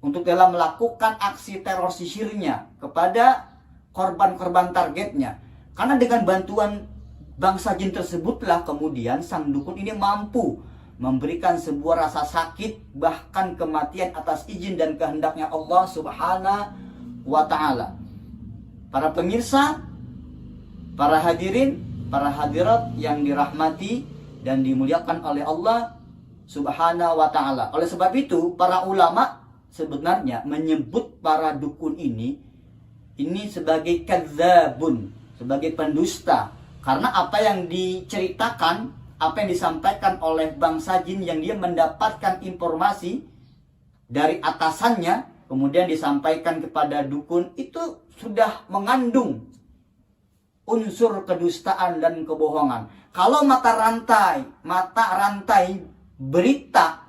untuk dalam melakukan aksi teror sihirnya kepada korban-korban targetnya. Karena dengan bantuan bangsa jin tersebutlah kemudian sang dukun ini mampu memberikan sebuah rasa sakit, bahkan kematian atas izin dan kehendaknya Allah Subhanahu wa Ta'ala. Para pemirsa, para hadirin, para hadirat yang dirahmati dan dimuliakan oleh Allah Subhanahu wa Ta'ala. Oleh sebab itu, para ulama sebenarnya menyebut para dukun ini sebagai kadzabun, sebagai pendusta. Karena apa yang diceritakan, apa yang disampaikan oleh bangsa jin yang dia mendapatkan informasi dari atasannya, kemudian disampaikan kepada dukun, itu sudah mengandung unsur kedustaan dan kebohongan. Kalau mata rantai berita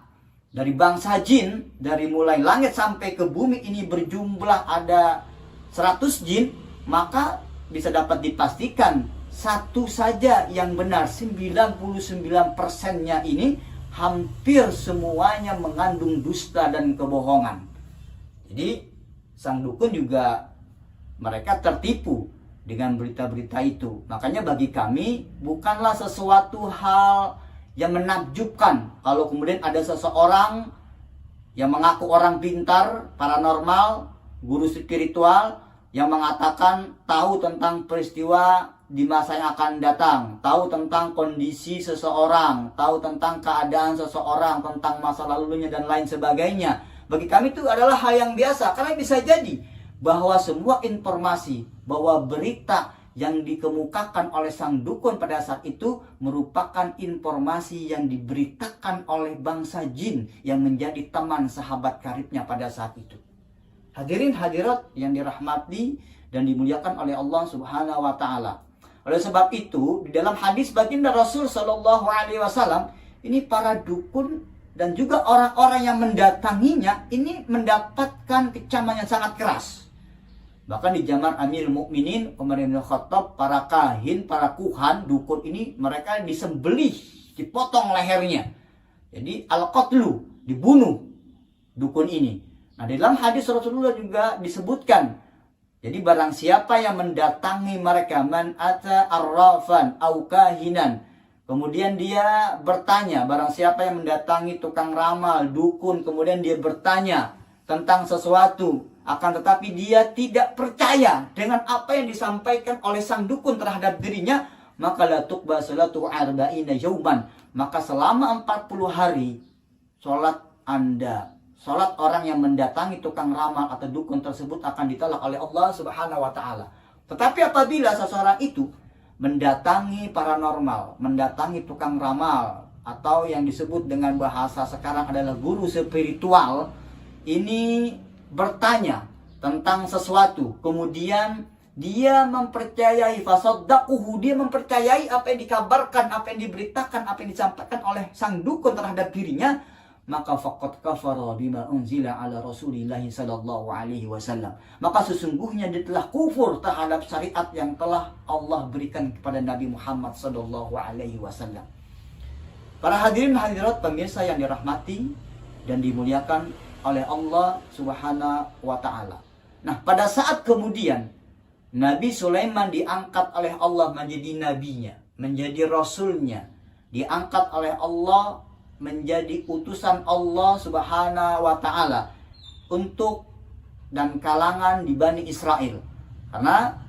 dari bangsa jin, dari mulai langit sampai ke bumi ini berjumlah ada 100 jin, maka bisa dapat dipastikan satu saja yang benar, 99%-nya ini hampir semuanya mengandung dusta dan kebohongan. Jadi sang dukun juga mereka tertipu dengan berita-berita itu. Makanya bagi kami bukanlah sesuatu hal yang menakjubkan kalau kemudian ada seseorang yang mengaku orang pintar, paranormal, guru spiritual, yang mengatakan tahu tentang peristiwa di masa yang akan datang, tahu tentang kondisi seseorang, tahu tentang keadaan seseorang, tentang masa lalunya dan lain sebagainya. Bagi kami itu adalah hal yang biasa, karena bisa jadi bahwa semua informasi, bahwa berita yang dikemukakan oleh sang dukun pada saat itu merupakan informasi yang diberitakan oleh bangsa jin yang menjadi teman sahabat karibnya pada saat itu. Hadirin hadirat yang dirahmati dan dimuliakan oleh Allah Subhanahu wa Ta'ala. Oleh sebab itu, di dalam hadis baginda Rasul Shallallahu Alaihi Wasallam, ini para dukun dan juga orang-orang yang mendatanginya ini mendapatkan kecaman yang sangat keras. Bahkan di zaman Amirul Mukminin Umar bin Khattab, para kahin, para kuhan, dukun ini mereka disembelih, dipotong lehernya. Jadi al-qatlu, dibunuh dukun ini. Nah, di dalam hadis Rasulullah juga disebutkan, jadi barang siapa yang mendatangi mereka, man ata arrafan au kahinan, kemudian dia bertanya, barang siapa yang mendatangi tukang ramal, dukun, kemudian dia bertanya tentang sesuatu, akan tetapi dia tidak percaya dengan apa yang disampaikan oleh sang dukun terhadap dirinya, maka la tuqba salatu arba'ina yauman, maka selama 40 hari salat Anda, salat orang yang mendatangi tukang ramal atau dukun tersebut akan ditolak oleh Allah Subhanahu wa Ta'ala. Tetapi apabila seseorang itu mendatangi paranormal, mendatangi tukang ramal, atau yang disebut dengan bahasa sekarang adalah guru spiritual, ini bertanya tentang sesuatu, kemudian dia mempercayai, fasaddaquhu, dia mempercayai apa yang dikabarkan, apa yang diberitakan, apa yang disampaikan oleh sang dukun terhadap dirinya, maka faqad kafara bima unzila ala Rasulillah sallallahu alaihi wasallam. Maka sesungguhnya dia telah kufur terhadap syariat yang telah Allah berikan kepada Nabi Muhammad sallallahu alaihi wasallam. Para hadirin hadirat pemirsa yang dirahmati dan dimuliakan oleh Allah Subhanahu wa taala. Nah, pada saat kemudian Nabi Sulaiman diangkat oleh Allah menjadi nabinya, menjadi rasulnya, diangkat oleh Allah menjadi utusan Allah Subhanahu wa taala untuk dan kalangan di Bani Israel. Karena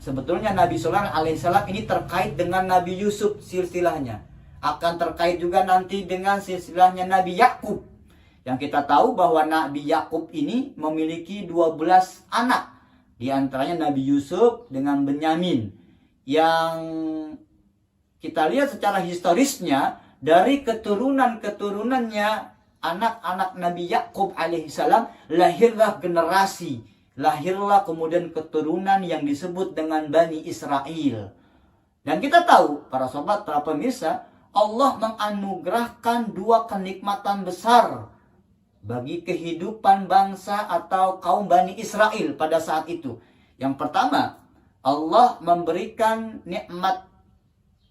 sebetulnya Nabi Sulaiman alaihissalam ini terkait dengan Nabi Yusuf silsilahnya. Akan terkait juga nanti dengan silsilahnya Nabi Yakub. Yang kita tahu bahwa Nabi Yakub ini memiliki 12 anak. Di antaranya Nabi Yusuf dengan Benyamin. Yang kita lihat secara historisnya, dari keturunan-keturunannya anak-anak Nabi Yakub alaihissalam, lahirlah generasi, lahirlah kemudian keturunan yang disebut dengan Bani Israel. Dan kita tahu, para sobat, para pemirsa, Allah menganugerahkan 2 kenikmatan besar bagi kehidupan bangsa atau kaum Bani Israel pada saat itu. Yang pertama, Allah memberikan nikmat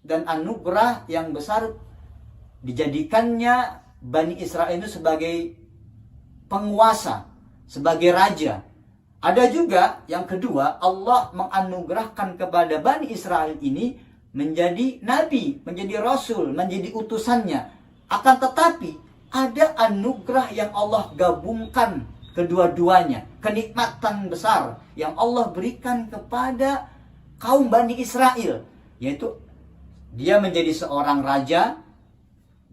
dan anugerah yang besar, dijadikannya Bani Israel itu sebagai penguasa, sebagai raja. Ada juga yang kedua, Allah menganugerahkan kepada Bani Israel ini menjadi nabi, menjadi rasul, menjadi utusannya. Akan tetapi ada anugerah yang Allah gabungkan kedua-duanya, kenikmatan besar yang Allah berikan kepada kaum Bani Israel, yaitu dia menjadi seorang raja,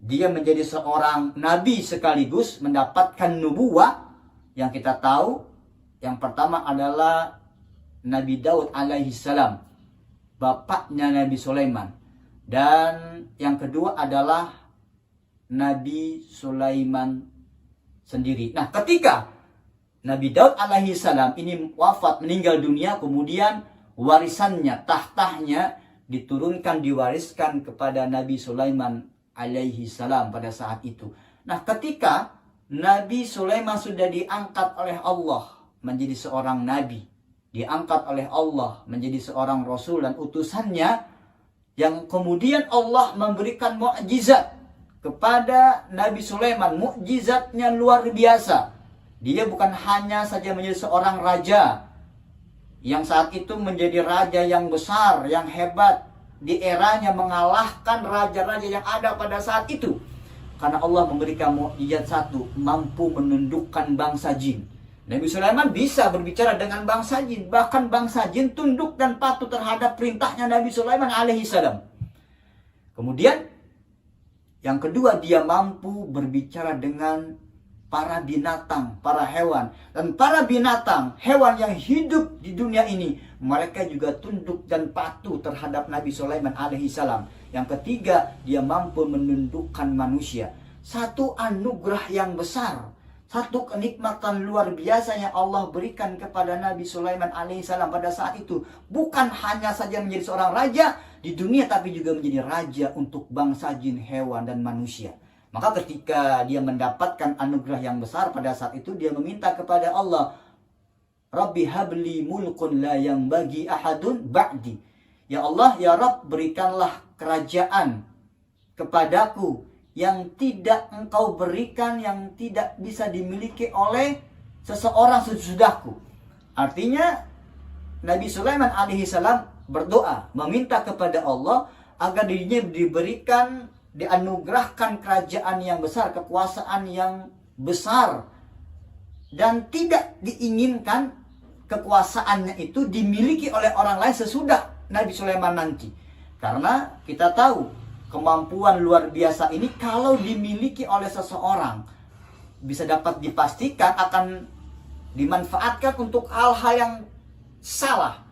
dia menjadi seorang nabi sekaligus mendapatkan nubuwah. Yang kita tahu, yang pertama adalah Nabi Daud alaihissalam, bapaknya Nabi Sulaiman. Dan yang kedua adalah Nabi Sulaiman sendiri. Nah, ketika Nabi Daud alaihissalam ini wafat, meninggal dunia, kemudian warisannya, tahtahnya diturunkan, diwariskan kepada Nabi Sulaiman alaihissalam pada saat itu. Nah, ketika Nabi Sulaiman sudah diangkat oleh Allah menjadi seorang nabi, diangkat oleh Allah menjadi seorang rasul dan utusannya, yang kemudian Allah memberikan mukjizat kepada Nabi Sulaiman. Mukjizatnya luar biasa. Dia bukan hanya saja menjadi seorang raja yang saat itu menjadi raja yang besar, yang hebat, di eranya mengalahkan raja-raja yang ada pada saat itu. Karena Allah memberikan mukjizat satu, mampu menundukkan bangsa jin. Nabi Sulaiman bisa berbicara dengan bangsa jin, bahkan bangsa jin tunduk dan patuh terhadap perintahnya Nabi Sulaiman alaihissalam. Kemudian yang kedua, dia mampu berbicara dengan para binatang, para hewan. Dan para binatang, hewan yang hidup di dunia ini, mereka juga tunduk dan patuh terhadap Nabi Sulaiman alaihissalam. Yang ketiga, dia mampu menundukkan manusia. Satu anugerah yang besar, satu kenikmatan luar biasa yang Allah berikan kepada Nabi Sulaiman alaihissalam pada saat itu. Bukan hanya saja menjadi seorang raja di dunia, tapi juga menjadi raja untuk bangsa jin, hewan, dan manusia. Maka ketika dia mendapatkan anugerah yang besar pada saat itu, dia meminta kepada Allah, Rabbi habli mulkun la yang bagi ahadun ba'di. Ya Allah, ya Rabb, berikanlah kerajaan kepadaku yang tidak engkau berikan, yang tidak bisa dimiliki oleh seseorang sesudahku. Artinya Nabi Sulaiman alaihissalam berdoa, meminta kepada Allah agar dirinya diberikan, dianugerahkan kerajaan yang besar, kekuasaan yang besar, dan tidak diinginkan kekuasaannya itu dimiliki oleh orang lain sesudah Nabi Sulaiman nanti. Karena kita tahu kemampuan luar biasa ini kalau dimiliki oleh seseorang, bisa dapat dipastikan akan dimanfaatkan untuk hal-hal yang salah.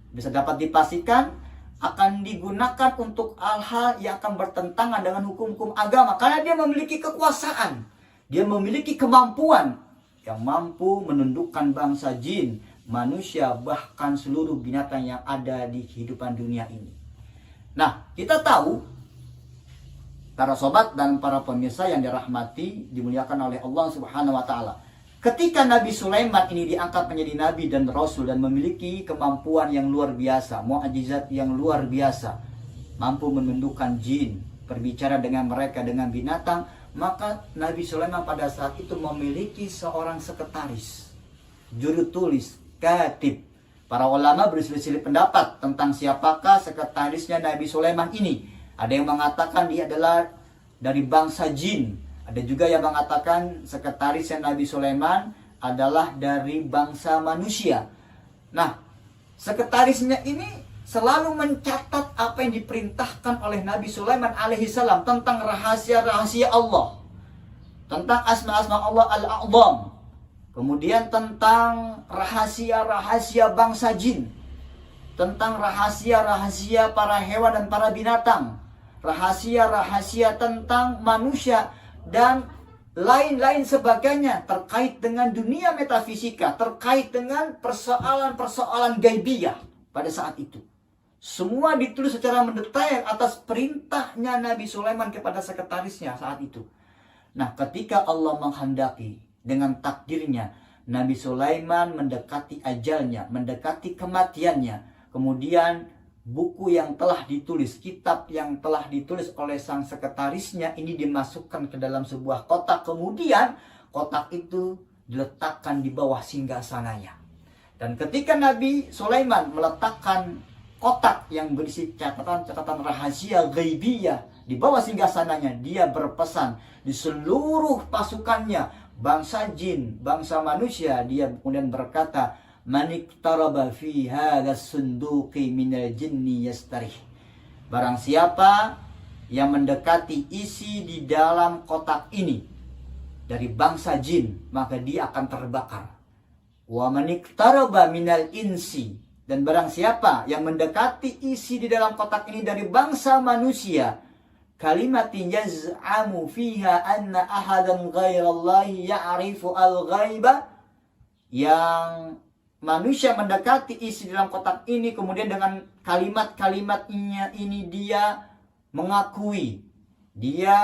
Bisa dapat dipastikan akan digunakan untuk hal-hal yang akan bertentangan dengan hukum-hukum agama. Karena dia memiliki kekuasaan, dia memiliki kemampuan yang mampu menundukkan bangsa jin, manusia, bahkan seluruh binatang yang ada di kehidupan dunia ini. Nah, kita tahu, para sobat dan para pemirsa yang dirahmati, dimuliakan oleh Allah Subhanahu wa Ta'ala, ketika Nabi Sulaiman ini diangkat menjadi nabi dan rasul dan memiliki kemampuan yang luar biasa, mukjizat yang luar biasa, mampu menundukkan jin, berbicara dengan mereka, dengan binatang, maka Nabi Sulaiman pada saat itu memiliki seorang sekretaris, juru tulis, katib. Para ulama berselisih pendapat tentang siapakah sekretarisnya Nabi Sulaiman ini. Ada yang mengatakan dia adalah dari bangsa jin. Ada juga yang mengatakan sekretarisnya Nabi Sulaiman adalah dari bangsa manusia. Nah, sekretarisnya ini selalu mencatat apa yang diperintahkan oleh Nabi Sulaiman alaihissalam tentang rahasia-rahasia Allah, tentang asma-asma Allah al-a'zam, kemudian tentang rahasia-rahasia bangsa jin, tentang rahasia-rahasia para hewan dan para binatang, rahasia-rahasia tentang manusia, dan lain-lain sebagainya terkait dengan dunia metafisika, terkait dengan persoalan-persoalan gaibiyah pada saat itu. Semua ditulis secara mendetail atas perintahnya Nabi Sulaiman kepada sekretarisnya saat itu. Nah, ketika Allah menghendaki dengan takdirnya, Nabi Sulaiman mendekati ajalnya, mendekati kematiannya, kemudian buku yang telah ditulis, kitab yang telah ditulis oleh sang sekretarisnya ini dimasukkan ke dalam sebuah kotak. Kemudian kotak itu diletakkan di bawah singgasananya. Dan ketika Nabi Sulaiman meletakkan kotak yang berisi catatan-catatan rahasia gaibiyah di bawah singgasananya, dia berpesan di seluruh pasukannya, bangsa jin, bangsa manusia, dia kemudian berkata, "Maniktaraba fi hadas sunduqi minal jinni yastarih." Barang siapa yang mendekati isi di dalam kotak ini dari bangsa jin, maka dia akan terbakar. Wa maniktaraba minal insi, dan barang siapa yang mendekati isi di dalam kotak ini dari bangsa manusia, kalimatin yaz'amu fiha anna ahadan ghairallahi ya'rifu al-ghaiba, yang manusia mendekati isi dalam kotak ini, kemudian dengan kalimat-kalimatnya ini dia mengakui, dia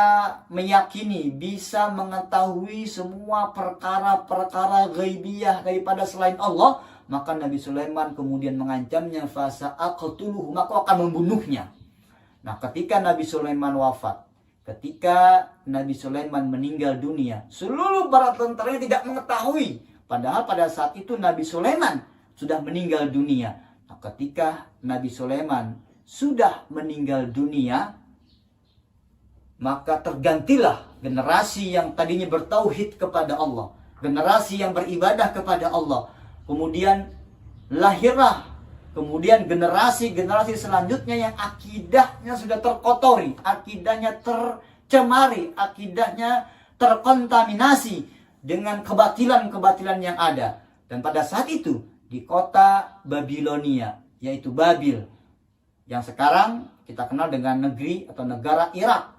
meyakini bisa mengetahui semua perkara-perkara ghaibiyah daripada selain Allah, maka Nabi Sulaiman kemudian mengancamnya, fasa aqtuluhu, maka akan membunuhnya. Nah, ketika Nabi Sulaiman wafat, ketika Nabi Sulaiman meninggal dunia, seluruh para tentaranya tidak mengetahui. Padahal pada saat itu Nabi Sulaiman sudah meninggal dunia. Nah, ketika Nabi Sulaiman sudah meninggal dunia, maka tergantilah generasi yang tadinya bertauhid kepada Allah, generasi yang beribadah kepada Allah. Kemudian lahirlah kemudian generasi-generasi selanjutnya yang akidahnya sudah terkotori, akidahnya tercemari, akidahnya terkontaminasi dengan kebatilan-kebatilan yang ada. Dan pada saat itu di kota Babilonia, yaitu Babil, yang sekarang kita kenal dengan negeri atau negara Irak,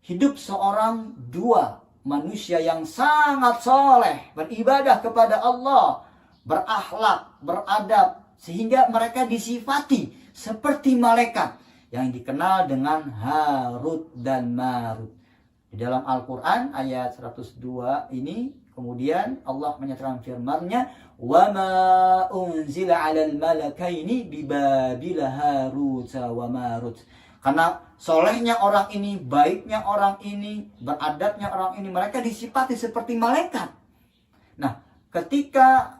hidup seorang dua manusia yang sangat soleh, beribadah kepada Allah, berakhlak, beradab, sehingga mereka disifati seperti malaikat yang dikenal dengan Harut dan Marut. Di dalam Al-Quran ayat 102 ini kemudian Allah menyatakan firman-Nya, "Wa ma unzila 'alal malakaini bi Babil Harut wa Marut." Karena solehnya orang ini, baiknya orang ini, beradabnya orang ini, mereka disifati seperti malaikat. Nah, ketika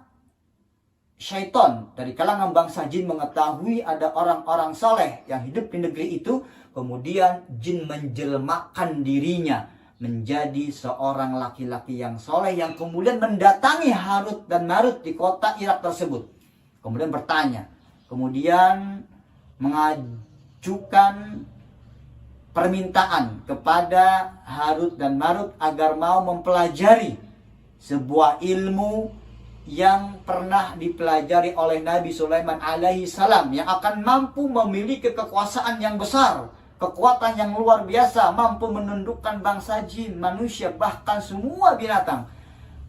syaitan dari kalangan bangsa jin mengetahui ada orang-orang soleh yang hidup di negeri itu, kemudian jin menjelmakan dirinya menjadi seorang laki-laki yang soleh yang kemudian mendatangi Harut dan Marut di kota Irak tersebut. Kemudian bertanya, kemudian mengajukan permintaan kepada Harut dan Marut agar mau mempelajari sebuah ilmu yang pernah dipelajari oleh Nabi Sulaiman alaihi salam, yang akan mampu memiliki kekuasaan yang besar, kekuatan yang luar biasa, mampu menundukkan bangsa jin, manusia, bahkan semua binatang.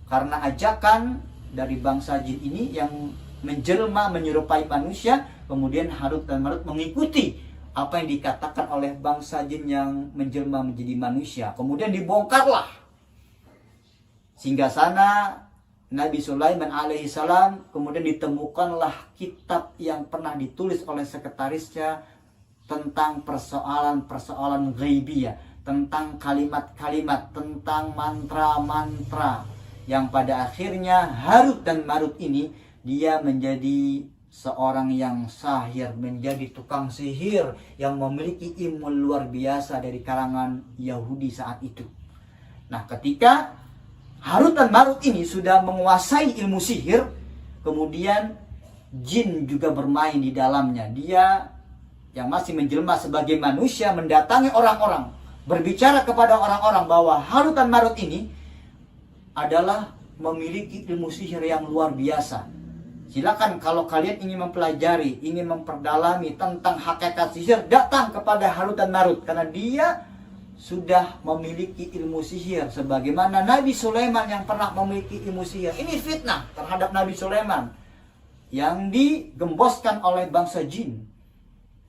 Karena ajakan dari bangsa jin ini yang menjelma menyerupai manusia, kemudian Harut dan Marut mengikuti apa yang dikatakan oleh bangsa jin yang menjelma menjadi manusia. Kemudian dibongkarlah singgah sana Nabi Sulaiman alaihissalam, kemudian ditemukanlah kitab yang pernah ditulis oleh sekretarisnya tentang persoalan-persoalan ghaibiyah, tentang kalimat-kalimat, tentang mantra-mantra, yang pada akhirnya Harut dan Marut ini dia menjadi seorang yang sahir, menjadi tukang sihir yang memiliki ilmu luar biasa dari kalangan Yahudi saat itu. Nah, ketika Harut dan Marut ini sudah menguasai ilmu sihir, kemudian jin juga bermain di dalamnya. Dia yang masih menjelma sebagai manusia mendatangi orang-orang, berbicara kepada orang-orang bahwa Harut dan Marut ini adalah memiliki ilmu sihir yang luar biasa. Silakan kalau kalian ingin mempelajari, ingin memperdalami tentang hakikat sihir, datang kepada Harut dan Marut, karena dia sudah memiliki ilmu sihir sebagaimana Nabi Sulaiman yang pernah memiliki ilmu sihir. Ini fitnah terhadap Nabi Sulaiman yang digemboskan oleh bangsa jin.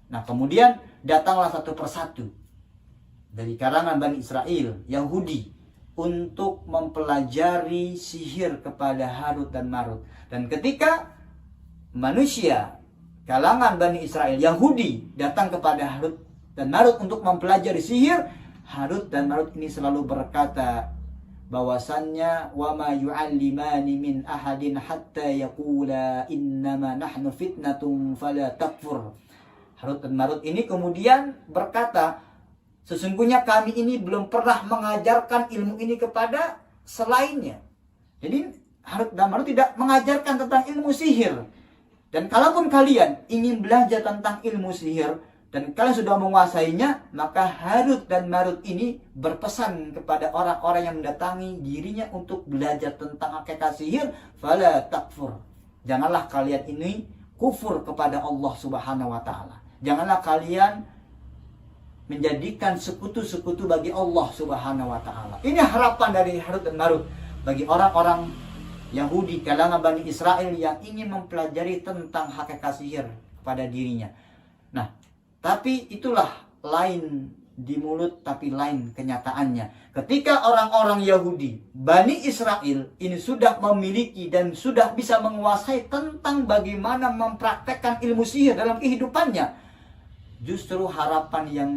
Nah, kemudian datanglah satu persatu dari kalangan Bani Israel, Yahudi, untuk mempelajari sihir kepada Harut dan Marut. Dan ketika manusia kalangan Bani Israel, Yahudi, datang kepada Harut dan Marut untuk mempelajari sihir, Harut dan Marut ini selalu berkata bahwasannya wa ma yu'allimani min ahadin hatta yaqula innama nahnu fitnatun fala takfur. Harut dan Marut ini kemudian berkata, sesungguhnya kami ini belum pernah mengajarkan ilmu ini kepada selainnya. Jadi Harut dan Marut tidak mengajarkan tentang ilmu sihir. Dan kalaupun kalian ingin belajar tentang ilmu sihir dan kalian sudah menguasainya, maka Harut dan Marut ini berpesan kepada orang-orang yang mendatangi dirinya untuk belajar tentang hakikat sihir, fala takfur. Janganlah kalian ini kufur kepada Allah Subhanahu wa taala. Janganlah kalian menjadikan sekutu-sekutu bagi Allah Subhanahu wa taala. Ini harapan dari Harut dan Marut bagi orang-orang Yahudi kalangan Bani Israel yang ingin mempelajari tentang hakikat sihir kepada dirinya. Nah, tapi itulah lain di mulut tapi lain kenyataannya. Ketika orang-orang Yahudi, Bani Israel ini sudah memiliki dan sudah bisa menguasai tentang bagaimana mempraktekkan ilmu sihir dalam kehidupannya, justru harapan yang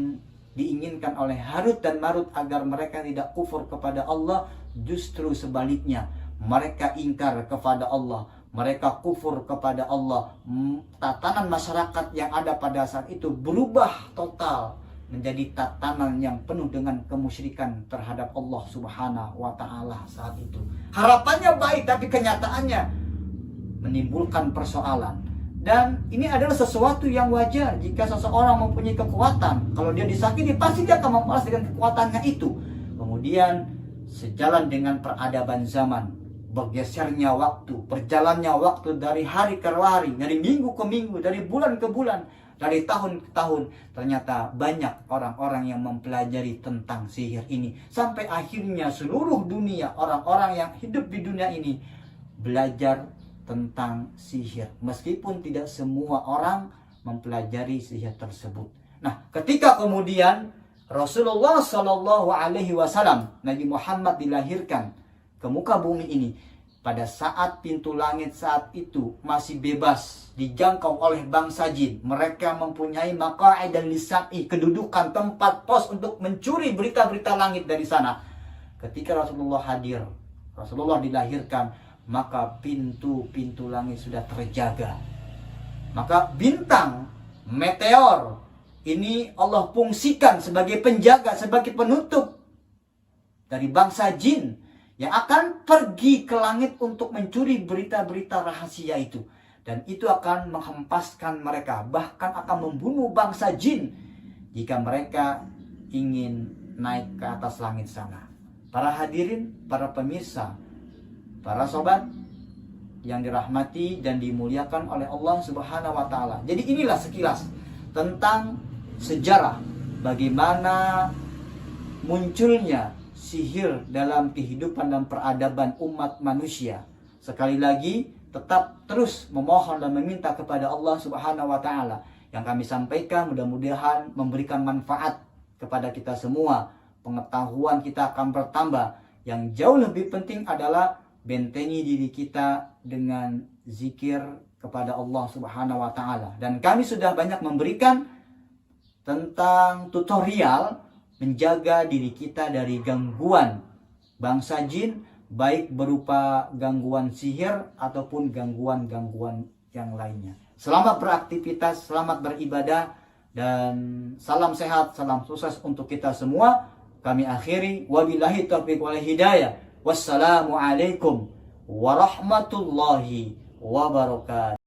diinginkan oleh Harut dan Marut agar mereka tidak kufur kepada Allah, justru sebaliknya. Mereka ingkar kepada Allah, mereka kufur kepada Allah. Tatanan masyarakat yang ada pada saat itu berubah total menjadi tatanan yang penuh dengan kemusyrikan terhadap Allah Subhanahu wa taala saat itu. Harapannya baik tapi kenyataannya menimbulkan persoalan. Dan ini adalah sesuatu yang wajar jika seseorang mempunyai kekuatan. Kalau dia disakiti, pasti dia akan membalas dengan kekuatannya itu. Kemudian sejalan dengan peradaban zaman, bergesernya waktu, berjalannya waktu dari hari ke hari, dari minggu ke minggu, dari bulan ke bulan, dari tahun ke tahun, ternyata banyak orang-orang yang mempelajari tentang sihir ini. Sampai akhirnya seluruh dunia, orang-orang yang hidup di dunia ini belajar tentang sihir, meskipun tidak semua orang mempelajari sihir tersebut. Nah, ketika kemudian Rasulullah Shallallahu Alaihi Wasallam, Nabi Muhammad dilahirkan ke muka bumi ini, pada saat pintu langit saat itu masih bebas dijangkau oleh bangsa jin. Mereka mempunyai maqa'id dan lisai, kedudukan tempat pos untuk mencuri berita-berita langit dari sana. Ketika Rasulullah hadir, Rasulullah dilahirkan, maka pintu-pintu langit sudah terjaga. Maka bintang, meteor, ini Allah fungsikan sebagai penjaga, sebagai penutup dari bangsa jin yang akan pergi ke langit untuk mencuri berita-berita rahasia itu. Dan itu akan menghempaskan mereka, bahkan akan membunuh bangsa jin jika mereka ingin naik ke atas langit sana. Para hadirin, para pemirsa, para sobat yang dirahmati dan dimuliakan oleh Allah Subhanahu wa taala. Jadi inilah sekilas tentang sejarah bagaimana munculnya sihir dalam kehidupan dan peradaban umat manusia. Sekali lagi, tetap terus memohon dan meminta kepada Allah Subhanahu wa taala. Yang kami sampaikan mudah-mudahan memberikan manfaat kepada kita semua. Pengetahuan kita akan bertambah. Yang jauh lebih penting adalah bentengi diri kita dengan zikir kepada Allah Subhanahu wa taala. Dan kami sudah banyak memberikan tentang tutorial menjaga diri kita dari gangguan bangsa jin, baik berupa gangguan sihir ataupun gangguan-gangguan yang lainnya. Selamat beraktivitas, selamat beribadah, dan salam sehat, salam sukses untuk kita semua. Kami akhiri, wabillahi taufiq wal hidayah. Wassalamualaikum warahmatullahi wabarakatuh.